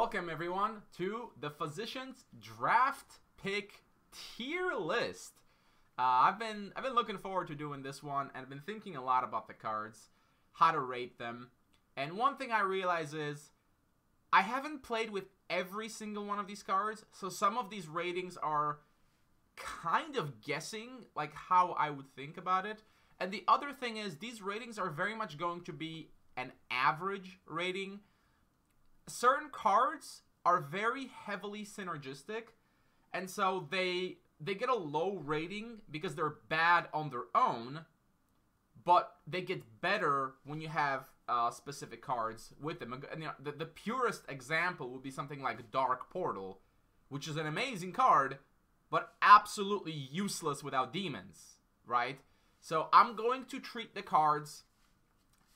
Welcome everyone to the Physician's Draft Pick Tier List. I've been looking forward to doing this one, and I've been thinking a lot about the cards, how to rate them. And one thing I realize is I haven't played with every single one of these cards, so some of these ratings are kind of guessing like how I would think about it. And the other thing is these ratings are very much going to be an average rating. Certain cards are very heavily synergistic, and so they get a low rating because they're bad on their own, but they get better when you have specific cards with them. And, you know, the purest example would be something like Dark Portal, which is an amazing card, but absolutely useless without demons, right? So I'm going to treat the cards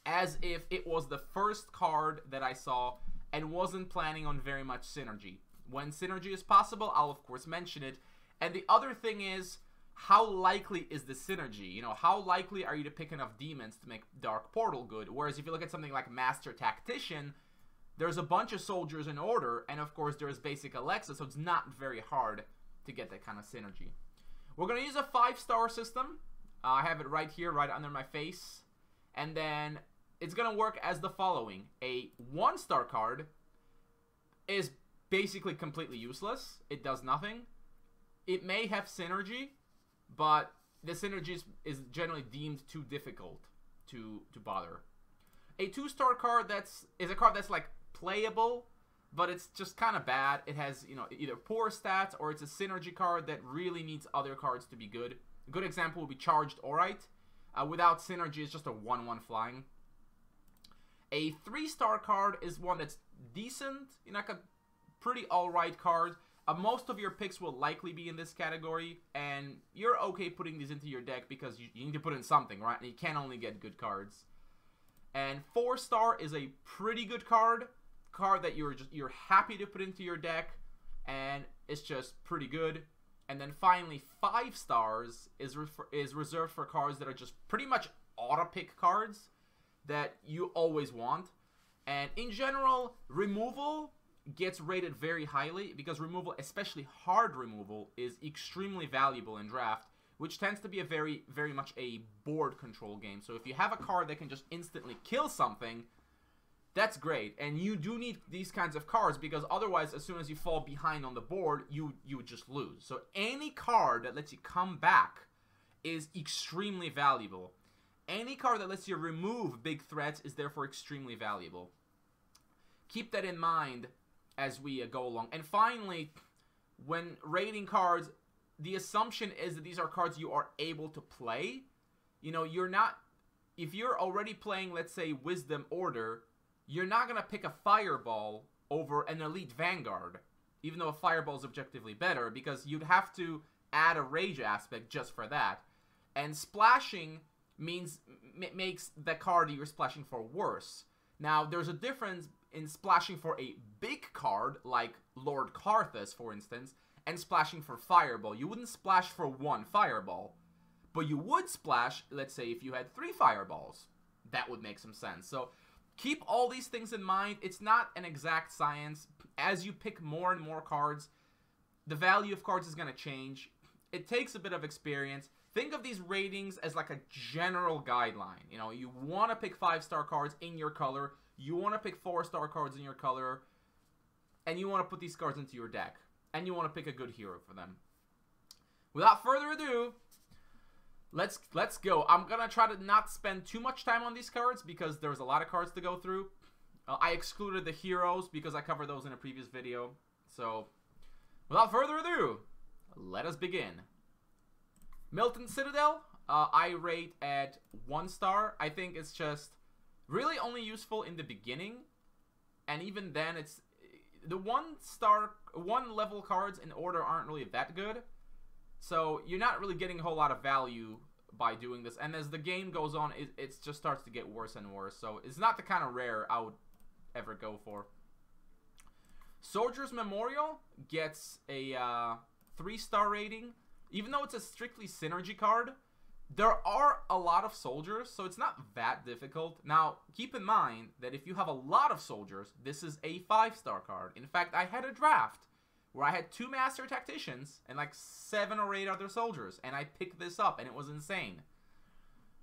as if it was the first card that I saw and wasn't planning on very much synergy. When synergy is possible, I'll of course mention it. And the other thing is, how likely is the synergy? You know, how likely are you to pick enough demons to make Dark Portal good? Whereas if you look at something like Master Tactician, there's a bunch of soldiers in order, and of course there's basic Alexa, so it's not very hard to get that kind of synergy. We're going to use a 5-star system. I have it right here, right under my face. And then it's going to work as the following. A 1-star card is basically completely useless. It does nothing. It may have synergy, but the synergy is generally deemed too difficult to bother. A 2-star card is a card that's like playable, but it's just kind of bad. It has, you know, either poor stats or it's a synergy card that really needs other cards to be good. A good example would be Charged Aurite. Without synergy, it's just a 1/1 flying. A 3-star card is one that's decent, you know, like a pretty alright card. Most of your picks will likely be in this category, and you're okay putting these into your deck because you need to put in something, right? And you can't only get good cards. And 4-star is a pretty good card that you're happy to put into your deck, and it's just pretty good. And then finally, 5 stars is reserved for cards that are just pretty much auto-pick cards that you always want. And in general, removal gets rated very highly because removal, especially hard removal, is extremely valuable in draft, which tends to be a very much a board control game. So if you have a card that can just instantly kill something, that's great. And you do need these kinds of cards because otherwise, as soon as you fall behind on the board, you would just lose. So any card that lets you come back is extremely valuable. Any card that lets you remove big threats is therefore extremely valuable. Keep that in mind as we go along. And finally, when rating cards, the assumption is that these are cards you are able to play. You know, you're not, if you're already playing, let's say, Wisdom Order, you're not going to pick a Fireball over an Elite Vanguard, even though a Fireball is objectively better, because you'd have to add a Rage aspect just for that. And splashing makes the card you're splashing for worse. Now, there's a difference in splashing for a big card, like Lord Karthus, for instance, and splashing for Fireball. You wouldn't splash for 1 Fireball, but you would splash, let's say, if you had 3 Fireballs. That would make some sense. So keep all these things in mind. It's not an exact science. As you pick more and more cards, the value of cards is going to change. It takes a bit of experience. Think of these ratings as like a general guideline. You know, you want to pick 5-star cards in your color. You want to pick 4-star cards in your color. And you want to put these cards into your deck. And you want to pick a good hero for them. Without further ado, let's go. I'm going to try to not spend too much time on these cards because there's a lot of cards to go through. I excluded the heroes because I covered those in a previous video. So, without further ado, let us begin. Milton Citadel, I rate at 1 star. I think it's just really only useful in the beginning. And even then, it's the 1 level cards in order aren't really that good. So you're not really getting a whole lot of value by doing this. And as the game goes on, it just starts to get worse and worse. So it's not the kind of rare I would ever go for. Soldier's Memorial gets a 3-star rating. Even though it's a strictly synergy card, There are a lot of soldiers, so it's not that difficult. Now, keep in mind that if you have a lot of soldiers, this is a 5-star card. In fact, I had a draft where I had 2 Master Tacticians and like 7 or 8 other soldiers, and I picked this up, and it was insane.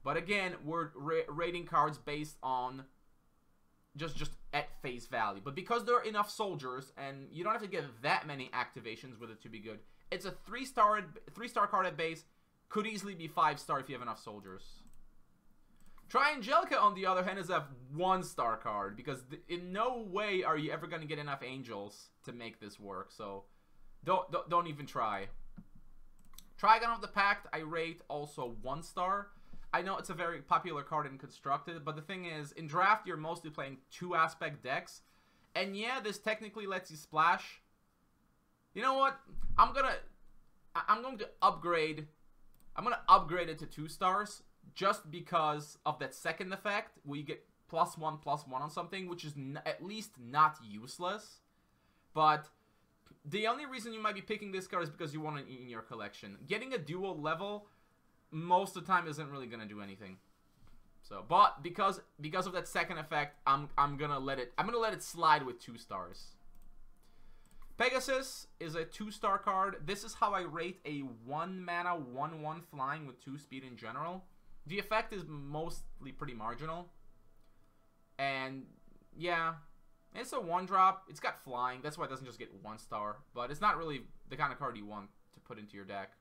But again, we're rating cards based on just at face value. But because there are enough soldiers, and you don't have to get that many activations with it to be good, it's a 3-star card at base. Could easily be 5-star if you have enough soldiers. Triangelica, on the other hand, is a 1-star card, because in no way are you ever going to get enough angels to make this work. So don't even try. Trigon of the Pact, I rate also 1-star. I know it's a very popular card in Constructed, but the thing is, in Draft, you're mostly playing 2-aspect decks. And yeah, this technically lets you splash. You know what? I'm going to upgrade. I'm going to upgrade it to 2 stars just because of that second effect where you get +1/+1 on something, which is at least not useless. But the only reason you might be picking this card is because you want it in your collection. Getting a dual level most of the time isn't really going to do anything. So, but because of that second effect, I'm going to let it slide with 2 stars. Pegasus is a 2-star card. This is how I rate a 1-mana 1/1 flying with 2 speed in general. The effect is mostly pretty marginal. And yeah, it's a 1-drop. It's got flying. That's why it doesn't just get 1 star. But it's not really the kind of card you want to put into your deck.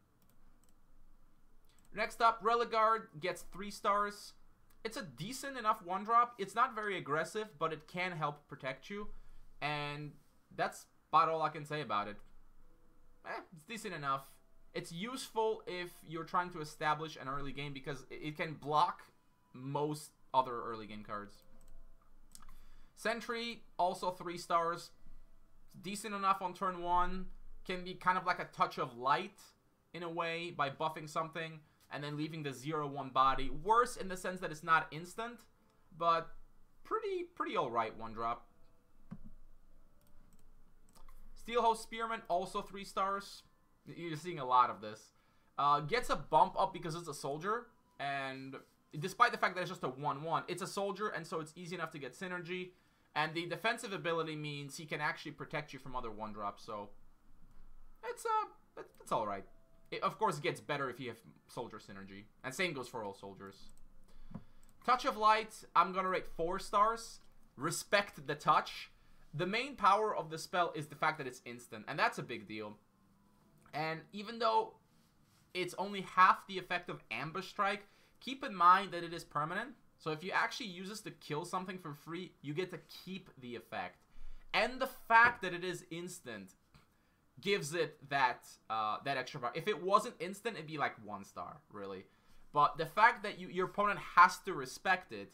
Next up, Relic Guard gets 3 stars. It's a decent enough 1-drop. It's not very aggressive, but it can help protect you. And that's about all I can say about it. It's decent enough. It's useful if you're trying to establish an early game because it can block most other early game cards. Sentry, also 3 stars. Decent enough on turn 1. Can be kind of like a touch of light in a way by buffing something and then leaving the 0/1 body. Worse in the sense that it's not instant, but pretty alright 1-drop. Steelhost Spearman, also 3 stars. You're seeing a lot of this. Gets a bump up because it's a soldier, and despite the fact that it's just a 1/1, it's a soldier, and so it's easy enough to get synergy. And the defensive ability means he can actually protect you from other 1-drops, so it's alright. Of course, it gets better if you have soldier synergy, and same goes for all soldiers. Touch of Light, I'm gonna rate 4 stars. Respect the touch. The main power of the spell is the fact that it's instant, and that's a big deal. And even though it's only half the effect of Ambush Strike, keep in mind that it is permanent. So if you actually use this to kill something for free, you get to keep the effect. And the fact that it is instant gives it that extra power. If it wasn't instant, it'd be like 1 star, really. But the fact that your opponent has to respect it,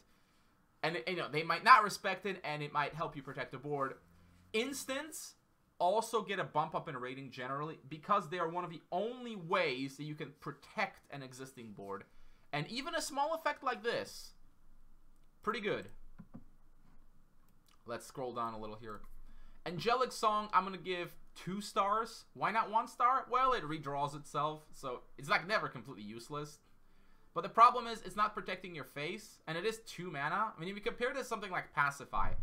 and you know, they might not respect it, and it might help you protect the board. Instants also get a bump up in rating generally because they are one of the only ways that you can protect an existing board. And even a small effect like this, pretty good. Let's scroll down a little here. Angelic Song, I'm going to give 2 stars. Why not 1 star? Well, it redraws itself, so it's like never completely useless. But the problem is, it's not protecting your face, and it is 2 mana. I mean, if you compare this to something like Pacify,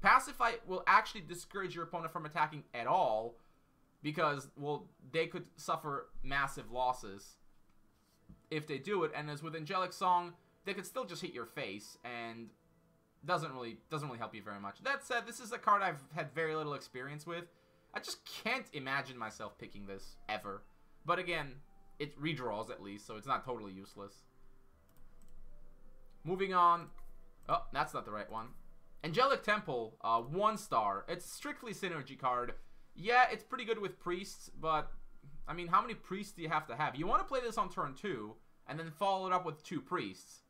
Pacify will actually discourage your opponent from attacking at all, because, well, they could suffer massive losses if they do it. And as with Angelic Song, they could still just hit your face, and doesn't really help you very much. That said, this is a card I've had very little experience with. I just can't imagine myself picking this, ever. But again, it redraws at least, so it's not totally useless. Moving on. Oh, that's not the right one. Angelic Temple, 1 star. It's strictly synergy card. Yeah, it's pretty good with priests, but I mean, how many priests do you have to have? You want to play this on turn 2, and then follow it up with 2 priests.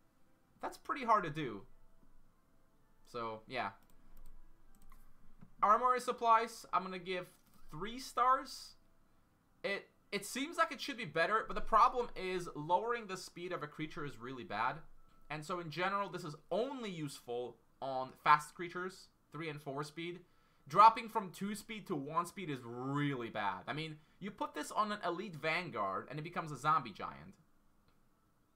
That's pretty hard to do. So, yeah. Armory Supplies, I'm going to give 3 stars. It seems like it should be better, but the problem is lowering the speed of a creature is really bad. And so in general, this is only useful on fast creatures, 3 and 4 speed. Dropping from 2 speed to 1 speed is really bad. I mean, you put this on an elite Vanguard, and it becomes a zombie giant.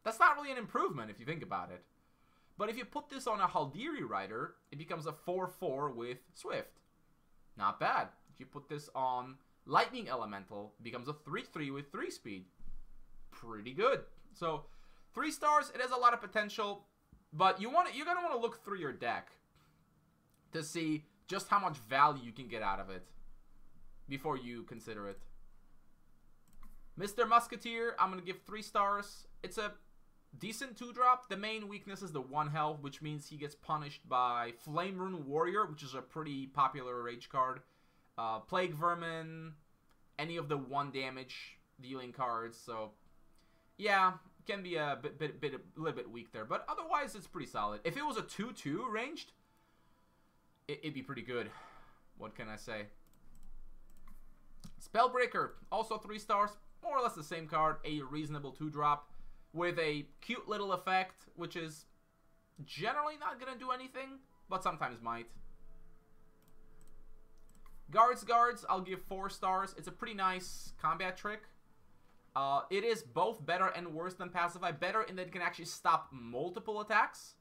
That's not really an improvement if you think about it. But if you put this on a Haldiri Rider, it becomes a 4-4 with Swift. Not bad. If you put this on Lightning Elemental, it becomes a 3-3 with 3 speed. Pretty good. So 3 stars, it has a lot of potential, but you're gonna want to look through your deck to see just how much value you can get out of it before you consider it. Mr. Musketeer, I'm gonna give 3 stars. It's a decent 2-drop. The main weakness is the 1 health, which means he gets punished by Flame Rune Warrior, which is a pretty popular rage card. Plague Vermin, any of the 1 damage dealing cards. So yeah, can be a little bit weak there, but otherwise it's pretty solid. If it was a 2-2 ranged, it'd be pretty good. What can I say? Spellbreaker, also 3 stars, more or less the same card, a reasonable 2-drop with a cute little effect, which is generally not gonna do anything, but sometimes might. Guards, I'll give 4 stars. It's a pretty nice combat trick. It is both better and worse than Pacify. Better in that it can actually stop multiple attacks.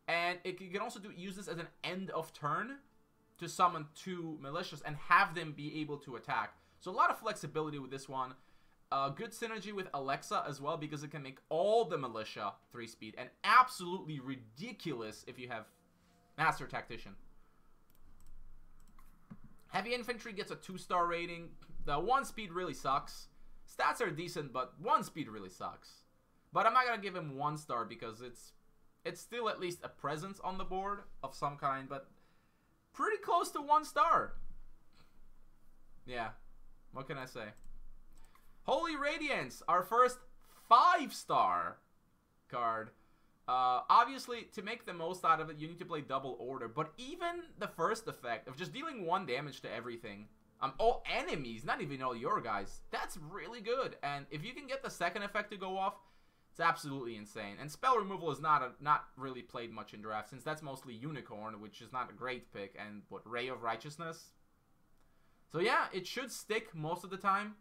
And you can also use this as an end of turn to summon 2 militias and have them be able to attack. So a lot of flexibility with this one. Good synergy with Alexa as well, because it can make all the militia 3 speed. And absolutely ridiculous if you have Master Tactician. Heavy Infantry gets a 2-star rating. The 1 speed really sucks. Stats are decent, but 1 speed really sucks. But I'm not going to give him 1 star because it's still at least a presence on the board of some kind, but pretty close to 1 star. Yeah, what can I say? Holy Radiance, our first 5-star card. Obviously, to make the most out of it, you need to play double order, but even the first effect of just dealing 1 damage to everything, all enemies, not even all your guys, that's really good. And if you can get the second effect to go off, it's absolutely insane. And spell removal is not really played much in draft, since that's mostly Unicorn, which is not a great pick, and what, Ray of Righteousness? So yeah, it should stick most of the time.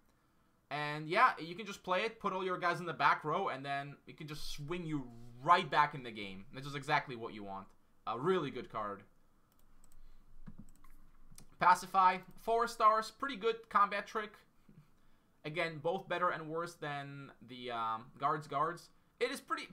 And yeah, you can just play it, put all your guys in the back row, and then it can just swing you right back in the game. This is exactly what you want. A really good card. Pacify, 4 stars, pretty good combat trick. Again, both better and worse than the guards. It is pretty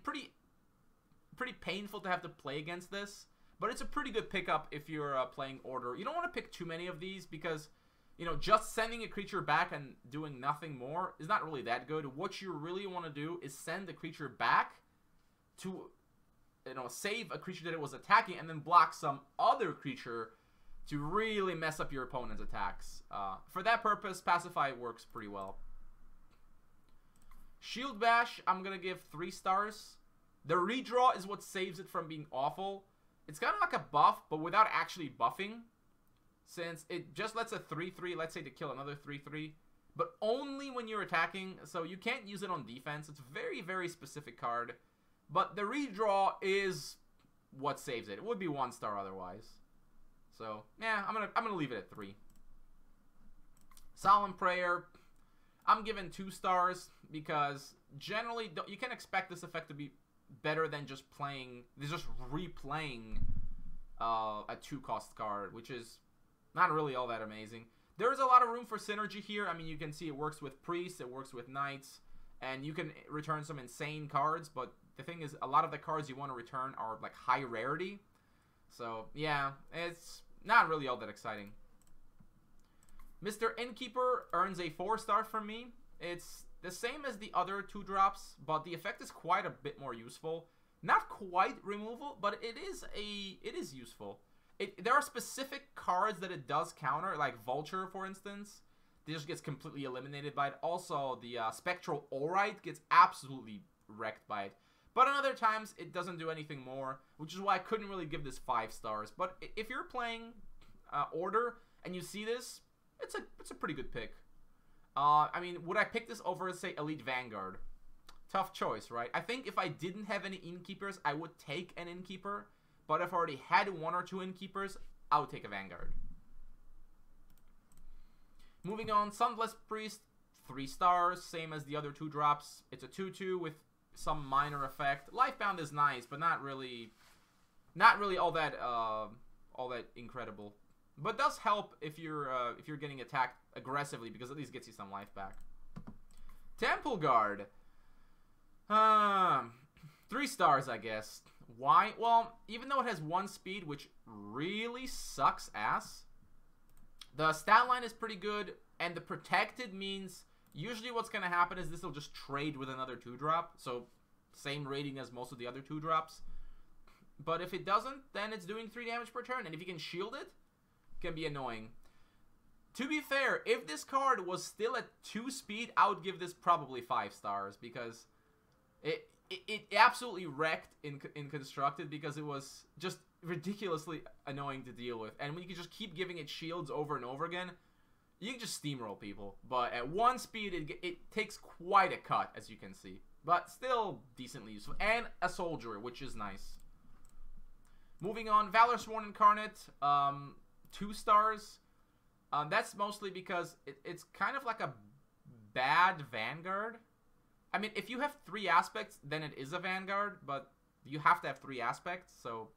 painful to have to play against this, but it's a pretty good pickup if you're playing order. You don't want to pick too many of these because, you know, just sending a creature back and doing nothing more is not really that good. What you really want to do is send the creature back to, you know, save a creature that it was attacking and then block some other creature to really mess up your opponent's attacks. For that purpose, Pacify works pretty well. Shield Bash, I'm going to give 3 stars. The redraw is what saves it from being awful. It's kind of like a buff, but without actually buffing, since it just lets a 3-3, let's say, to kill another 3-3, but only when you're attacking, so you can't use it on defense. It's a very, very specific card, but the redraw is what saves it. It would be 1 star otherwise. So, yeah, I'm gonna leave it at 3. Solemn Prayer, I'm giving 2 stars because generally you can expect this effect to be better than just replaying a 2-cost card, which is not really all that amazing. There's a lot of room for synergy here. I mean, you can see it works with priests, it works with knights, and you can return some insane cards, but the thing is, a lot of the cards you want to return are like high rarity. So, yeah, it's not really all that exciting. Mr. Innkeeper earns a 4-star from me. It's the same as the other 2-drops, but the effect is quite a bit more useful. Not quite removal, but it is useful. There are specific cards that it does counter, like Vulture, for instance. It just gets completely eliminated by it. Also, the Spectral Aurite gets absolutely wrecked by it. But on other times, it doesn't do anything more, which is why I couldn't really give this 5 stars. But if you're playing Order and you see this, it's a pretty good pick. I mean, would I pick this over, say, Elite Vanguard? Tough choice, right? I think if I didn't have any Innkeepers, I would take an Innkeeper. But if I already had 1 or 2 Innkeepers, I would take a Vanguard. Moving on, Sunblessed Priest, 3 stars, same as the other 2 drops. It's a 2-2 with some minor effect. Lifebound is nice, but not really all that incredible. But does help if you're getting attacked aggressively, because at least gets you some life back. Temple Guard. 3 stars, I guess. Why? Well, even though it has 1 speed, which really sucks ass, the stat line is pretty good, and the protected means usually what's going to happen is this will just trade with another 2-drop, so same rating as most of the other 2-drops. But if it doesn't, then it's doing 3 damage per turn, and if you can shield it, it can be annoying. To be fair, if this card was still at 2 speed, I would give this probably 5 stars, because it absolutely wrecked in Constructed, because it was just ridiculously annoying to deal with. And when you can just keep giving it shields over and over again, you can just steamroll people. But at 1 speed, it takes quite a cut, as you can see. But still decently useful. And a soldier, which is nice. Moving on, Valor Sworn Incarnate, 2 stars. That's mostly because it's kind of like a bad Vanguard. I mean, if you have 3 aspects, then it is a Vanguard, but you have to have 3 aspects, so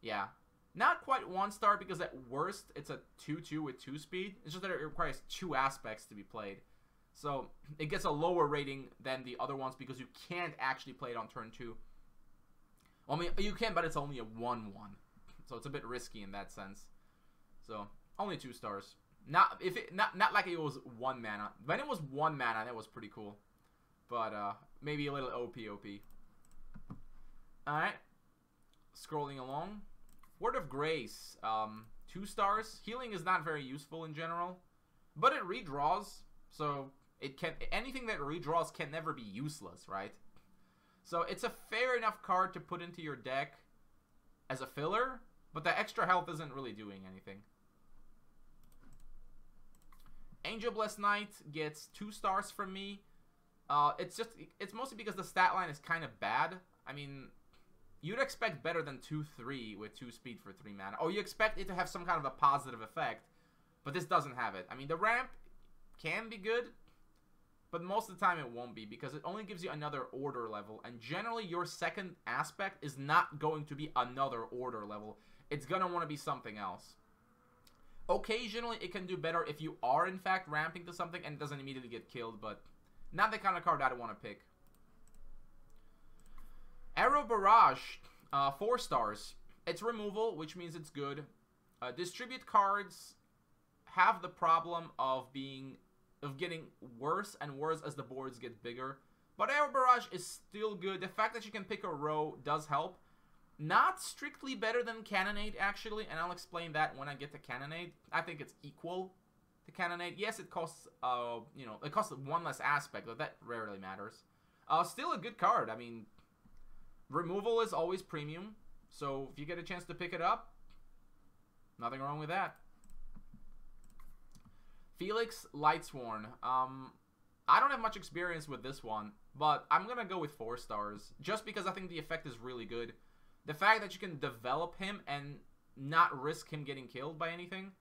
yeah. Not quite 1 star, because at worst, it's a 2-2 with 2 speed. It's just that it requires 2 aspects to be played. So it gets a lower rating than the other ones, because you can't actually play it on turn 2. Well, I mean, you can, but it's only a 1-1. So it's a bit risky in that sense. So, only 2 stars. Not like it was 1 mana. When it was 1 mana, that was pretty cool. But maybe a little OP. Alright. Scrolling along. Word of Grace. 2 stars. Healing is not very useful in general. But it redraws. So anything that redraws can never be useless, right? So it's a fair enough card to put into your deck as a filler. But the extra health isn't really doing anything. Angel Blessed Knight gets 2 stars from me. It's mostly because the stat line is kind of bad. I mean, you'd expect better than 2-3 with 2 speed for 3 mana. Oh, you expect it to have some kind of a positive effect, but this doesn't have it. I mean, the ramp can be good, but most of the time it won't be, because it only gives you another order level, and generally your second aspect is not going to be another order level. It's going to want to be something else. Occasionally, it can do better if you are, in fact, ramping to something and it doesn't immediately get killed, but not the kind of card I want to pick. Arrow Barrage, 4 stars. It's removal, which means it's good. Distribute cards have the problem of getting worse and worse as the boards get bigger. But Arrow Barrage is still good. The fact that you can pick a row does help. Not strictly better than Cannonade, actually, and I'll explain that when I get to Cannonade. I think it's equal to Cannonade. Yes, it costs, it costs 1 less aspect, but that rarely matters. Still a good card. I mean, removal is always premium, so if you get a chance to pick it up, nothing wrong with that. Felix Lightsworn. I don't have much experience with this one, but I'm going to go with 4 stars, just because I think the effect is really good. The fact that you can develop him and not risk him getting killed by anything,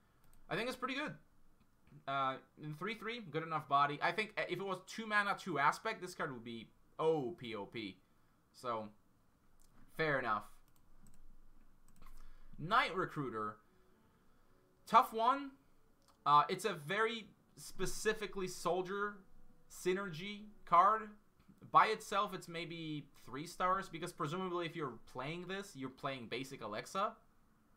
I think is pretty good. In 3-3, good enough body. I think if it was 2 mana, 2 aspect, this card would be OP. So, fair enough. Night Recruiter. Tough one. It's a very specifically soldier synergy card. By itself, it's maybe 3 stars, because presumably if you're playing this, you're playing basic Alexa.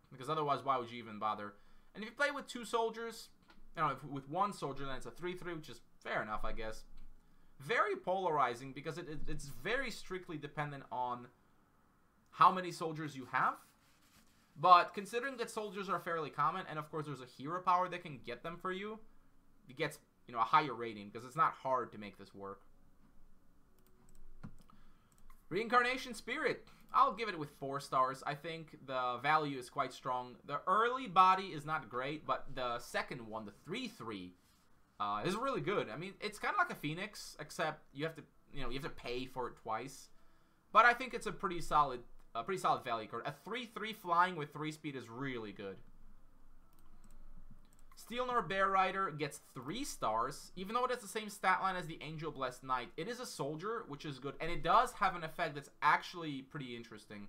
Because otherwise, why would you even bother? And if you play with 2 soldiers, with 1 soldier, then it's a 3-3, which is fair enough, I guess. Very polarizing, because it's very strictly dependent on how many soldiers you have. But considering that soldiers are fairly common, and of course there's a hero power that can get them for you, it gets, a higher rating, because it's not hard to make this work. Reincarnation Spirit. I'll give it with 4 stars. I think the value is quite strong. The early body is not great, but the second one, the 3-3, is really good. I mean, it's kind of like a Phoenix, except you have to pay for it twice. But I think it's a pretty solid value card. A 3-3 flying with 3 speed is really good. Steelnor Bear Rider gets 3 stars. Even though it has the same stat line as the Angel Blessed Knight, it is a soldier, which is good. And it does have an effect that's actually pretty interesting.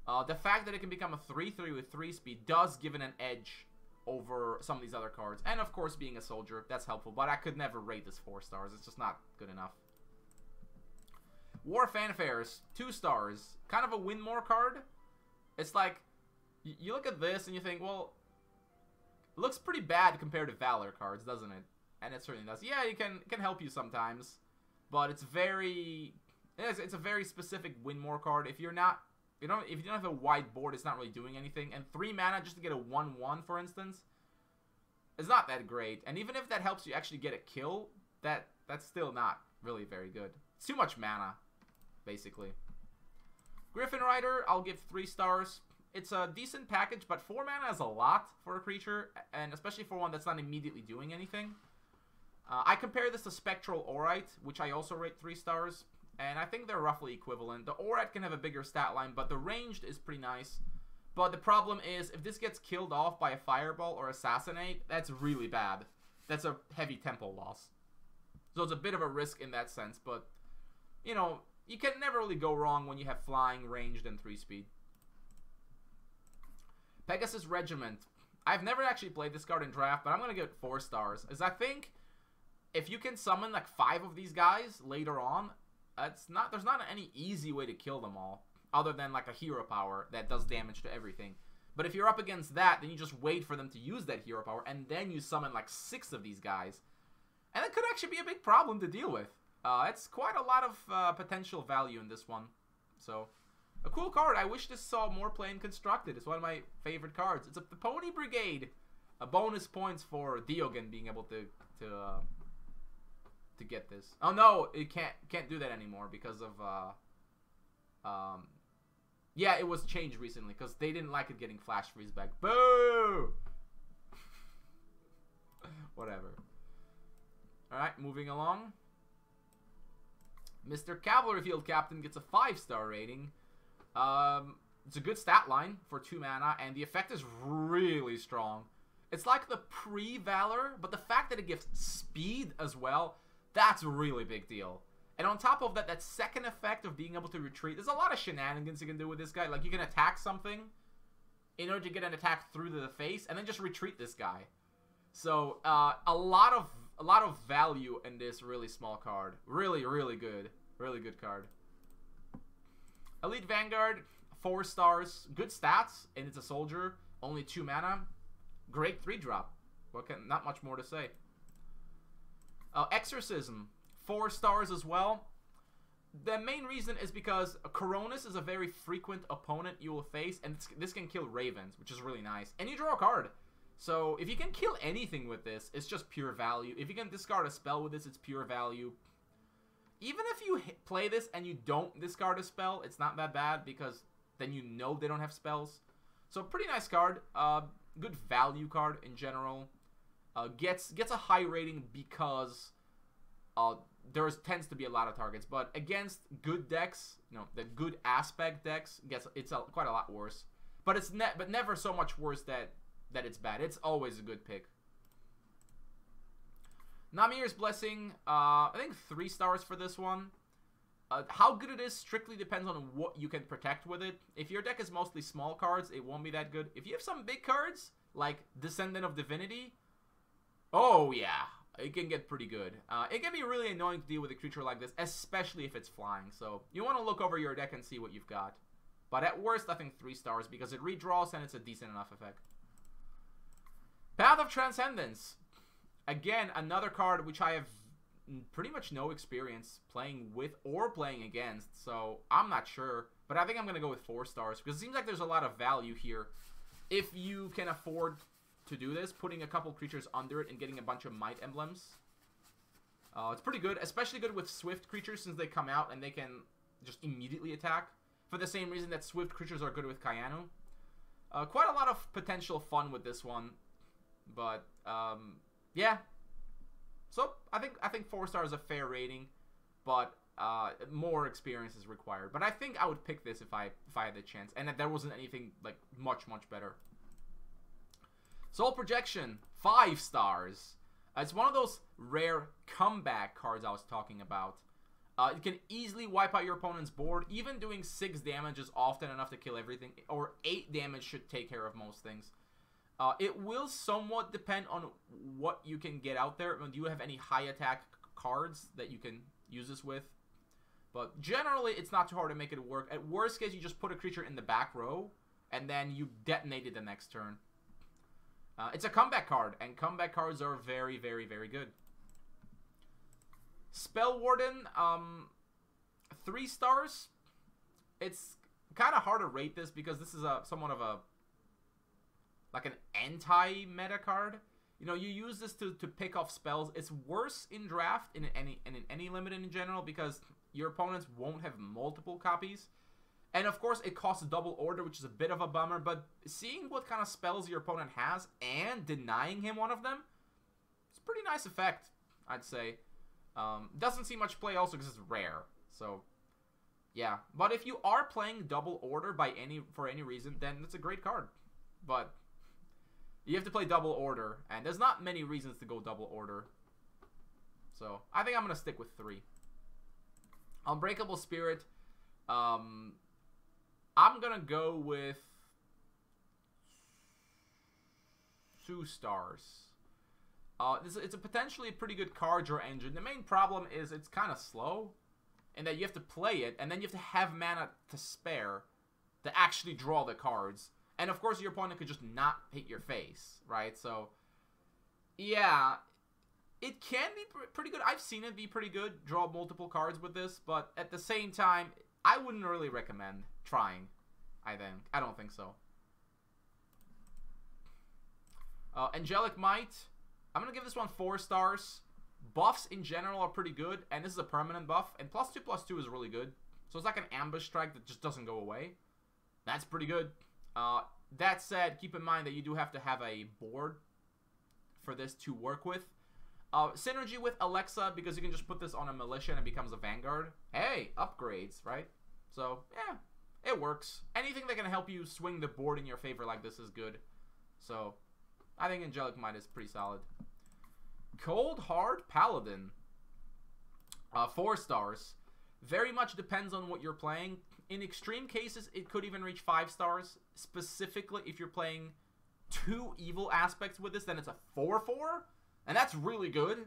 The fact that it can become a 3/3 with 3 speed does give it an edge over some of these other cards. And of course, being a soldier, that's helpful. But I could never rate this 4 stars. It's just not good enough. War Fanfares, 2 stars. Kind of a win more card. It's like, you look at this and you think, well, it looks pretty bad compared to Valor cards, doesn't it? And it certainly does. Yeah, it can help you sometimes, but it's a very specific win more card. If you don't have a wide board, it's not really doing anything. And 3 mana just to get a 1/1, for instance, is not that great. And even if that helps you actually get a kill, that's still not really very good. It's too much mana, basically. Griffin Rider, I'll give 3 stars. It's a decent package, but 4 mana is a lot for a creature, and especially for one that's not immediately doing anything. I compare this to Spectral Aurite, which I also rate 3 stars, and I think they're roughly equivalent. The Aurite can have a bigger stat line, but the ranged is pretty nice. But the problem is, if this gets killed off by a Fireball or Assassinate, that's really bad. That's a heavy tempo loss. So it's a bit of a risk in that sense, but, you know, you can never really go wrong when you have flying, ranged, and 3 speed. Pegasus Regiment. I've never actually played this card in draft, but I'm going to give it 4 stars. As I think if you can summon like 5 of these guys later on, there's not any easy way to kill them all, other than like a hero power that does damage to everything. But if you're up against that, then you just wait for them to use that hero power, and then you summon like 6 of these guys. And it could actually be a big problem to deal with. It's quite a lot of potential value in this one. So, a cool card. I wish this saw more play and constructed. It's one of my favorite cards. It's the Pony Brigade. A bonus points for Diogen being able to get this. Oh no, it can't do that anymore because of yeah, it was changed recently because they didn't like it getting flash freeze back. Boo! Whatever. Alright, moving along. Mr. Cavalry Field Captain gets a 5-star rating. It's a good stat line for 2 mana, and the effect is really strong. It's like the pre-Valor, but the fact that it gives speed as well, that's a really big deal. And on top of that, that second effect of being able to retreat, there's a lot of shenanigans you can do with this guy. Like, you can attack something in order to get an attack through to the face, and then just retreat this guy. So, a lot of value in this really small card. Really, really good. Really good card. Elite Vanguard, 4 stars. Good stats, and it's a soldier. Only 2 mana. Great 3-drop. Not much more to say. Exorcism, 4 stars as well. The main reason is because Coronis is a very frequent opponent you will face, and this can kill Ravens, which is really nice. And you draw a card. So, if you can kill anything with this, it's just pure value. If you can discard a spell with this, it's pure value. Even if you play this and you don't discard a spell, it's not that bad, because then you know they don't have spells. So, pretty nice card. Good value card in general. Gets a high rating because there tends to be a lot of targets. But against good decks, the good aspect decks, it's quite a lot worse. But it's never so much worse that it's bad. It's always a good pick. Namira's Blessing, I think 3 stars for this one. How good it is strictly depends on what you can protect with it. If your deck is mostly small cards, it won't be that good. If you have some big cards, like Descendant of Divinity, oh yeah, it can get pretty good. It can be really annoying to deal with a creature like this, especially if it's flying. So you want to look over your deck and see what you've got. But at worst, I think 3 stars because it redraws and it's a decent enough effect. Path of Transcendence. Again, another card which I have pretty much no experience playing with or playing against, so I'm not sure. But I think I'm going to go with 4 stars because it seems like there's a lot of value here. If you can afford to do this, putting a couple creatures under it and getting a bunch of Might Emblems. It's pretty good, especially good with Swift creatures since they come out and they can just immediately attack. For the same reason that Swift creatures are good with Kayanu. Quite a lot of potential fun with this one. But, yeah. So, I think 4 stars is a fair rating, but more experience is required. But I think I would pick this if I had the chance, and that there wasn't anything like much better. Soul Projection, 5 stars. It's one of those rare comeback cards I was talking about. It can easily wipe out your opponent's board. Even doing 6 damage is often enough to kill everything. Or 8 damage should take care of most things. It will somewhat depend on what you can get out there. Do you have any high attack cards that you can use this with? But generally, it's not too hard to make it work. At worst case, you just put a creature in the back row, and then you detonate it the next turn. It's a comeback card, and comeback cards are very, very, very good. Spell Warden, 3 stars. It's kind of hard to rate this because this is somewhat of like an anti-meta card. You know, you use this to pick off spells. It's worse in draft and in any limited in general because your opponents won't have multiple copies. And of course, it costs a double order, which is a bit of a bummer. But seeing what kind of spells your opponent has and denying him one of them, it's a pretty nice effect, I'd say. Doesn't see much play also because it's rare. So, yeah. But if you are playing double order for any reason, then it's a great card. But you have to play double order, and there's not many reasons to go double order. So, I think I'm going to stick with 3. Unbreakable Spirit. I'm going to go with 2 stars. It's a potentially pretty good card draw engine. The main problem is it's kind of slow, and that you have to play it, and then you have to have mana to spare to actually draw the cards. And of course, your opponent could just not hit your face, right? So, yeah, it can be pretty good. I've seen it be pretty good, draw multiple cards with this, but at the same time, I wouldn't really recommend trying, I don't think so. Angelic Might, I'm going to give this one 4 stars. Buffs in general are pretty good, and this is a permanent buff, and +2/+2 is really good. So it's like an ambush strike that just doesn't go away. That's pretty good. That said, keep in mind that you do have to have a board for this to work with. Synergy with Alexa, because you can just put this on a militia and it becomes a Vanguard. Hey, upgrades, right? So, yeah, it works. Anything that can help you swing the board in your favor like this is good. So, I think Angelic Might is pretty solid. Cold Hard Paladin. 4 stars. Very much depends on what you're playing. In extreme cases, it could even reach 5 stars. Specifically, if you're playing 2 evil aspects with this, then it's a 4/4. And that's really good.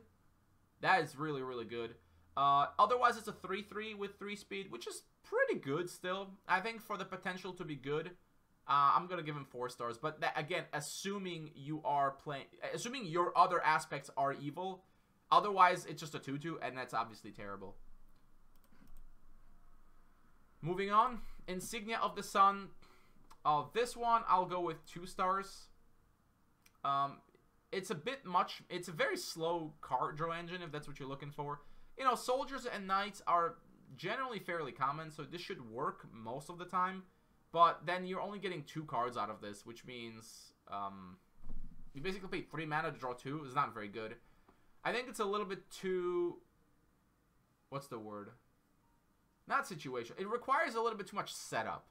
That is really, really good. Otherwise, it's a 3/3 with 3 speed, which is pretty good still. I think for the potential to be good, I'm going to give him 4 stars. But that, again, assuming you are playing... Assuming your other aspects are evil. Otherwise, it's just a 2/2, and that's obviously terrible. Moving on, Insignia of the Sun. This one, I'll go with 2 stars. It's a bit much. It's a very slow card draw engine, if that's what you're looking for. You know, soldiers and knights are generally fairly common, so this should work most of the time. But then you're only getting 2 cards out of this, which means you basically pay 3 mana to draw 2. It's not very good. I think it's a little bit too... What's the word? Not situation. It requires a little bit too much setup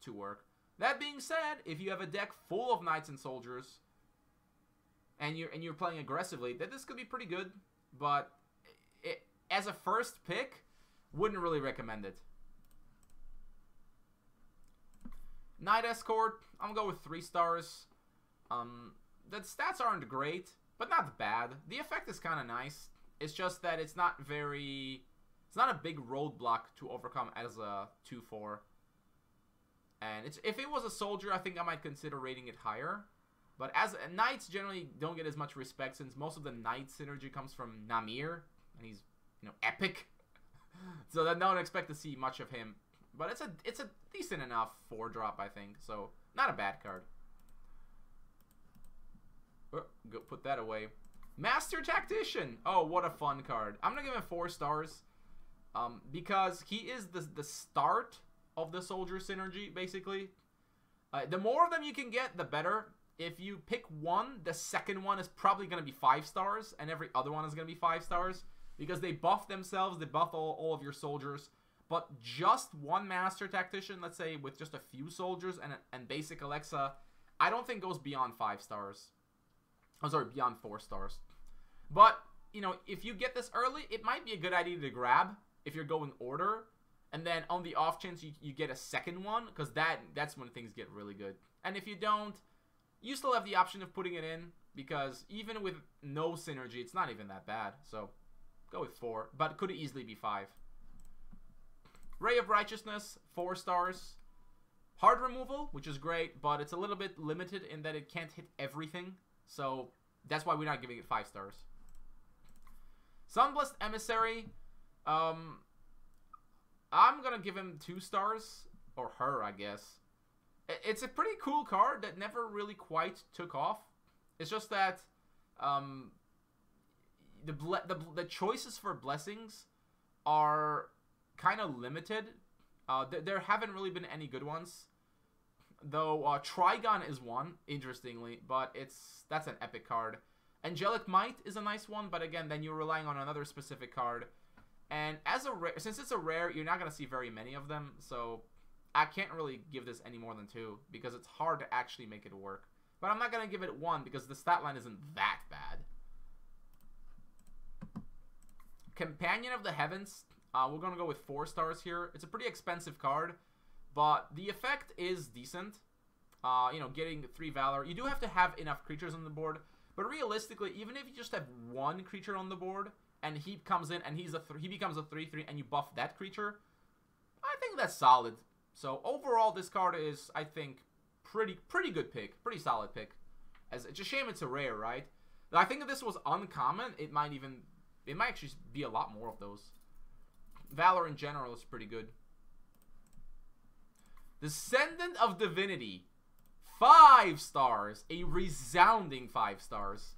to work. That being said, if you have a deck full of knights and soldiers, and you're playing aggressively, then this could be pretty good. But as a first pick, wouldn't really recommend it. Knight Escort, I'm gonna go with 3 stars. The stats aren't great, but not bad. The effect is kind of nice. It's just that it's not very... It's not a big roadblock to overcome as a 2/4. And if it was a soldier, I think I might consider rating it higher. But as knights generally don't get as much respect since most of the knight synergy comes from Namira, and he's, you know, epic. So then don't expect to see much of him. But it's a decent enough 4-drop, I think. So not a bad card. Go put that away. Master Tactician. Oh, what a fun card. I'm gonna give him 4 stars. Because he is the start of the soldier synergy, basically. The more of them you can get, the better. If you pick one, the second one is probably going to be 5 stars, and every other one is going to be 5 stars. Because they buff themselves, they buff all of your soldiers. But just one Master Tactician, let's say, with just a few soldiers and basic Alexa, I don't think goes beyond 5 stars. I'm sorry, beyond 4 stars. But, you know, if you get this early, it might be a good idea to grab if you're going order. And then on the off chance you get a second one, because that's when things get really good. And if you don't, you still have the option of putting it in, because even with no synergy, it's not even that bad. So, go with 4, but could easily be 5. Ray of Righteousness, 4 stars. Hard removal, which is great, but it's a little bit limited in that it can't hit everything. So, that's why we're not giving it 5 stars. Sunblessed Emissary, I'm gonna give him 2 stars. Or her, I guess. It's a pretty cool card that never really quite took off. It's just that the choices for blessings are kind of limited. There haven't really been any good ones. Though Trigon is one, interestingly, but that's an epic card. Angelic Might is a nice one, but again, then you're relying on another specific card. And as a since it's a rare, you're not going to see very many of them, so I can't really give this any more than 2, because it's hard to actually make it work. But I'm not going to give it 1, because the stat line isn't that bad. Companion of the Heavens, we're going to go with 4 stars here. It's a pretty expensive card, but the effect is decent. You know, getting 3 Valor. You do have to have enough creatures on the board, but realistically, even if you just have 1 creature on the board, and he comes in and he becomes a 3/3 and you buff that creature, I think that's solid. So overall, this card is, I think, pretty good pick, pretty solid pick. It's a shame it's a rare, right? I think if this was uncommon, it might actually be a lot more of those. Valor in general is pretty good. Descendant of Divinity, 5 stars, a resounding 5 stars.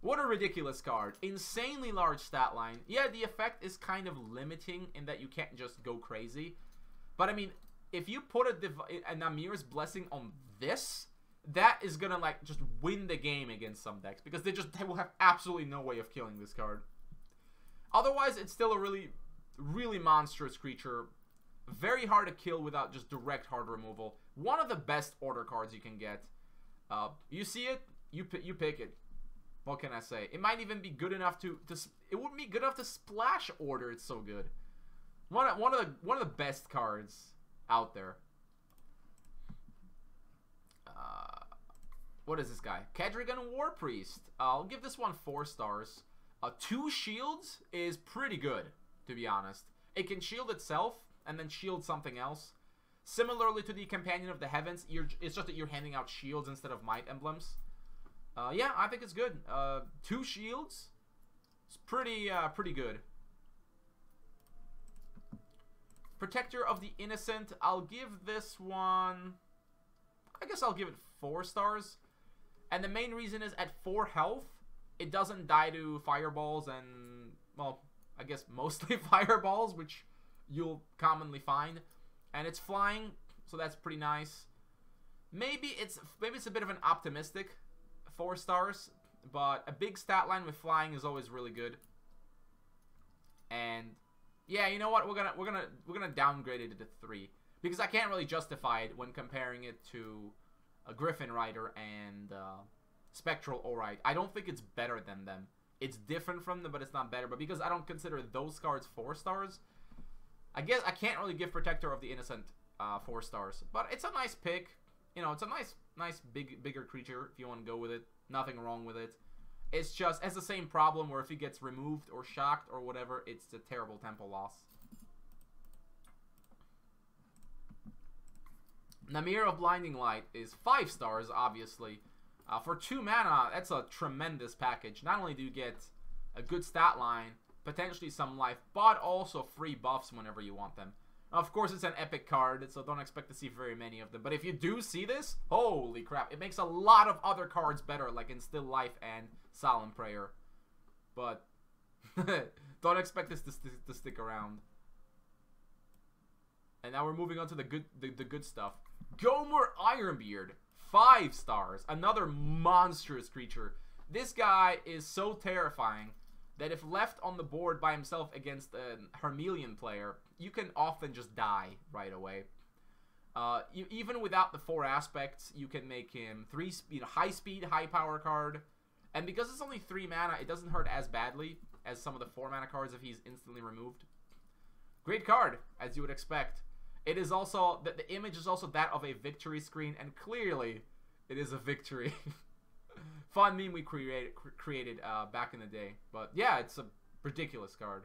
What a ridiculous card. Insanely large stat line. Yeah, the effect is kind of limiting in that you can't just go crazy. But, I mean, if you put a Namira's Blessing on this, that is going to, like, just win the game against some decks. Because they will have absolutely no way of killing this card. Otherwise, it's still a really monstrous creature. Very hard to kill without just direct hard removal. One of the best order cards you can get. You see it, you pick it. What can I say? It might even be good enough to it wouldn't be good enough to splash order. It's so good. One of the best cards out there. What is this guy? Kedrigan War Priest. I'll give this one 4 stars. 2 shields is pretty good, to be honest. It can shield itself and then shield something else. Similarly to the Companion of the Heavens, it's just that you're handing out shields instead of might emblems. Yeah, I think it's good. 2 shields. It's pretty good. Protector of the Innocent. I'll give this one, I guess I'll give it 4 stars. And the main reason is at 4 health, it doesn't die to fireballs and, well, I guess mostly fireballs, which you'll commonly find. And it's flying, so that's pretty nice. Maybe it's a bit of an optimistic 4 stars, but a big stat line with flying is always really good. And yeah, you know what? We're gonna downgrade it to 3 because I can't really justify it when comparing it to a Griffin Rider and Spectral Orite. I don't think it's better than them. It's different from them, but it's not better. But because I don't consider those cards 4 stars, I guess I can't really give Protector of the Innocent 4 stars. But it's a nice pick. You know, it's a nice bigger creature if you want to go with it. Nothing wrong with it. It's just, it has the same problem where if he gets removed or shocked or whatever, it's a terrible tempo loss. Namira of Blinding Light is 5 stars, obviously. For 2 mana, that's a tremendous package. Not only do you get a good stat line, potentially some life, but also free buffs whenever you want them. Of course, it's an epic card, so don't expect to see very many of them. But if you do see this, holy crap, it makes a lot of other cards better, like in Still Life and Solemn Prayer. But don't expect this to stick around. And now we're moving on to the good stuff. Gomer Ironbeard, 5 stars, another monstrous creature. This guy is so terrifying that if left on the board by himself against a Hermelian player, you can often just die right away. Even without the 4 aspects, you can make him 3 speed, high speed, high power card. And because it's only 3 mana, it doesn't hurt as badly as some of the 4 mana cards if he's instantly removed. Great card, as you would expect. It is also, the image is also that of a victory screen, and clearly, it is a victory. Fun meme we created back in the day. But yeah, it's a ridiculous card.